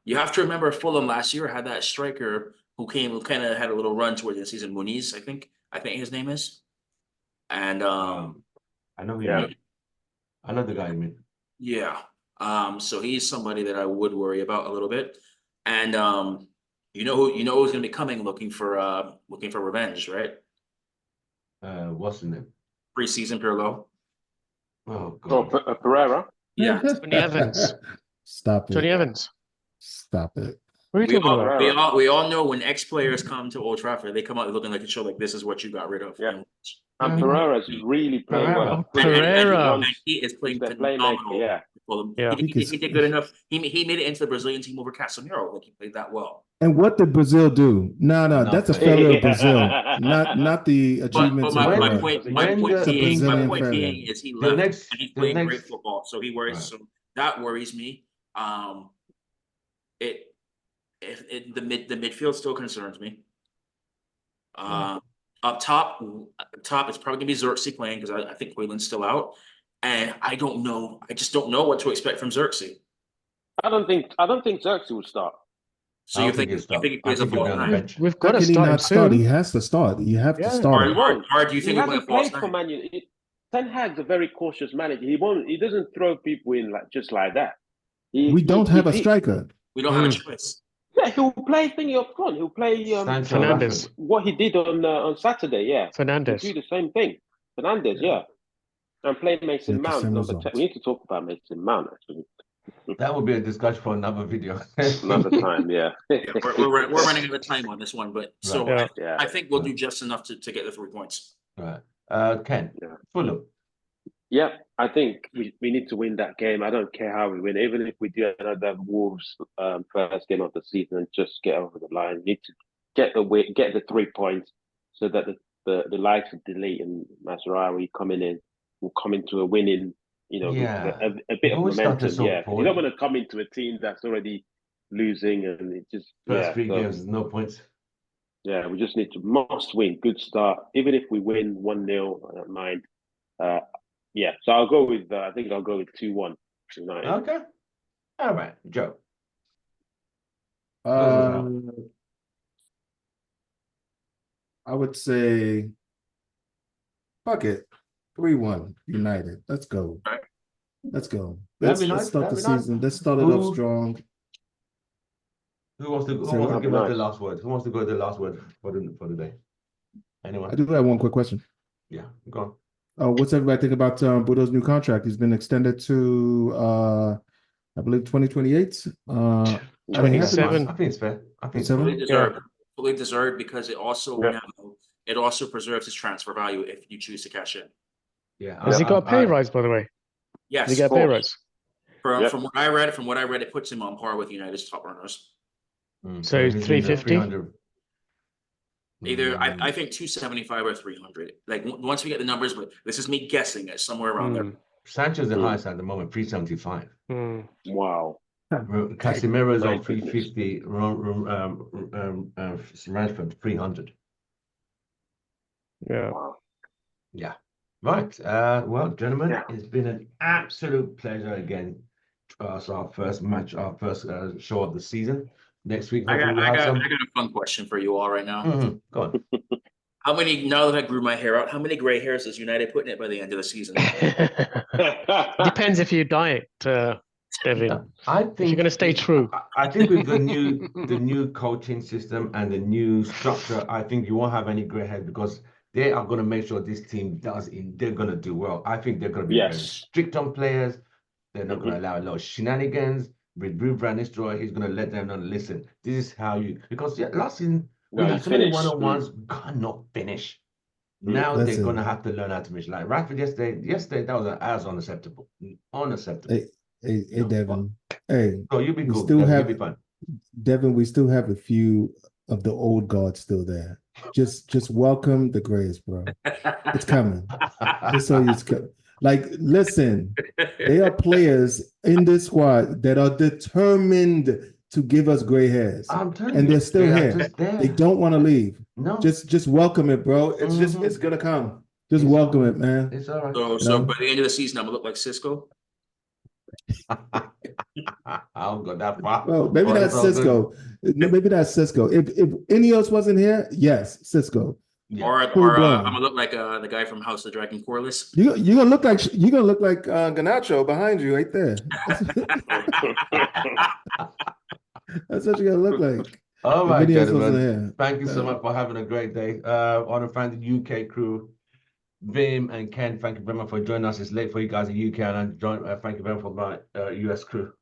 You have to remember Fulham last year had that striker who kind of had a little run towards the season, Muniz, I think his name is. And I know who you mean. I know the guy you mean. Yeah. So he's somebody that I would worry about a little bit. And you know who's gonna be coming looking for revenge, right? What's the name? Preseason Pirlo. Oh Oh, God. Pereira. Yeah. Tony Evans. Stop it. Tony Evans. Stop it. What are you talking about? We all know when ex-players come to Old Trafford, they come out looking like a show like this is what you got rid of. Yeah. And Pereira's really playing Pereira. well. Oh, Pereira. And he is playing He's their phenomenal. playmaker, yeah. Yeah. He did good enough. He made it into the Brazilian team over Casemiro. Like he played that well. And what did Brazil do? No, that's a Nothing. failure of Brazil, not the But achievements my of point Brazilian being failure. is he left next- and he's the playing next- great football. So he worries. Right. So that worries me. The midfield still concerns me. Up top, it's probably gonna be Xerxes playing because I think Hoyland's still out, and I don't know. I just don't know what to expect from Xerxes. I don't think Xerxes will start. So I you don't think think he'll he start. plays I a think he'll be false on the nine? bench. We've How got to can he start him not start? soon. He has to start. You have to Yeah. start him. Or do you He think he'll play a hasn't false played for nine? Man United. Ten Hag's a very cautious manager. He doesn't throw people in just like that. We don't have a striker. We don't have a choice. Yeah, he'll play thingy up front. He'll play Sancho Fernandes. Rashford. what he did on Saturday. Yeah, Fernandes. He'll do the same thing. Fernandes, yeah. And play Mason Yeah, the Mount same number 10. results. We need to talk about Mason Mount actually That would be a discussion for another video. another time. Yeah, Yeah, we're running out of time on this one, but so Right. Yeah. I think we'll do just enough to get the 3 points. Right. Ken. Yeah. Fulham. yeah. I think we need to win that game. I don't care how we win, even if we do another Wolves first game of the season and just get over the line. We need to get the 3 points so that the likes of Delete and Masraoui coming in will come into a winning. Yeah. A bit of Always started momentum. so Yeah, 'cause you poorly. don't want to come into a team that's already losing and it just First 3 so, games, no points. Yeah, we just need to must win. Good start. Even if we win 1-0, I don't mind. Yeah, so I'll go with. I think I'll go with 2-1 United. Okay. All right. Joe. I would say, fuck it, 3-1 United. Let's go. Right. Let's go. That'd Let's be nice, start the that'd be nice. season. Let's start it off Who- strong. Who wants to So give that'd us be the nice. last word? Who wants to go the last word for the day? I Anyone? do have one quick question. Yeah. Go What's everybody think about Budo's new contract? He's been extended to, I believe, 2028. on. 27. I think it's fair. I think it's 27? fair. Fully deserved because it also Yeah. it also preserves his transfer value if you choose to cash in. Yeah. Has he got a pay rise, by the way? Yes, Did he get a pay course. rise? Yep. from what I read, it puts him on par with United's top runners. So he's in the 350? 300. Either I think 275 or 300. Like once we get the numbers, but this is me guessing at somewhere around there. Sancho's the highest at the moment, 375. Wow. Casemiro is My on 350. Rashford 300. Yeah. Wow. Yeah. Right. Well, gentlemen, Yeah. it's been an absolute pleasure again. So our first match, our first show of the season. Next week, I hopefully got we'll have some. a fun question for you all right now. Go on. How many, now that I grew my hair out, how many gray hairs does United put in it by the end of the season? Depends if you diet, Devin. I If think you're going to stay true. I think with the new coaching system and the new structure, I think you won't have any grey head because they are going to make sure this team they're going to do well. I think they're going to be very Yes. strict on players. They're not going to allow a lot of shenanigans. with Blue Brand Destroy, he's going to let them know, listen, this is how you, because last season, we No, had you so many finished. one-on-ones, cannot finish. Now they're Listen. going to have to learn how to finish. Like Radford yesterday, that was as unacceptable. Unacceptable. Hey, No, Devin. Hey, so you'll be we cool. still Devin, have you'll be fine. Devin. We still have a few of the old guards still there. Just welcome the grays, bro. It's coming. Just so you like, listen, there are players in this squad that are determined to give us gray hairs, I'm telling and you, they're still they are here. just there. They don't want to leave. No, Just welcome it, bro. It's just Mhm. it's gonna come. Just It's welcome all it, man. it's all right. So know? by the end of the season, I'm gonna look like Cisco. I don't go that far. Well, maybe but that's it's all good. Cisco. No, maybe that's Cisco. If Ineos wasn't here, yes, Cisco. Yeah. Or Full blown. I'm gonna look like the guy from House of the Dragon, Corliss. You're gonna look like Ganacho behind you right there. That's what you're gonna look like. All If right, Ineos wasn't gentlemen. here. Thank you so much for having a great day. I want to thank the UK crew, Vim and Ken. Thank you very much for joining us. It's late for you guys in UK, and thank you very much for my US crew,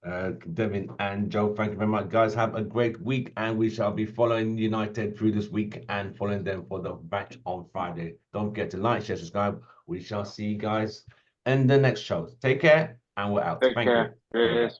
Devin and Joe. Thank you very much, guys. Have a great week, and we shall be following United through this week and following them for the match on Friday. Don't forget to like, share, subscribe. We shall see you guys in the next show. Take care, and we're out. Take Thank care. you. Bye-bye. Cheers.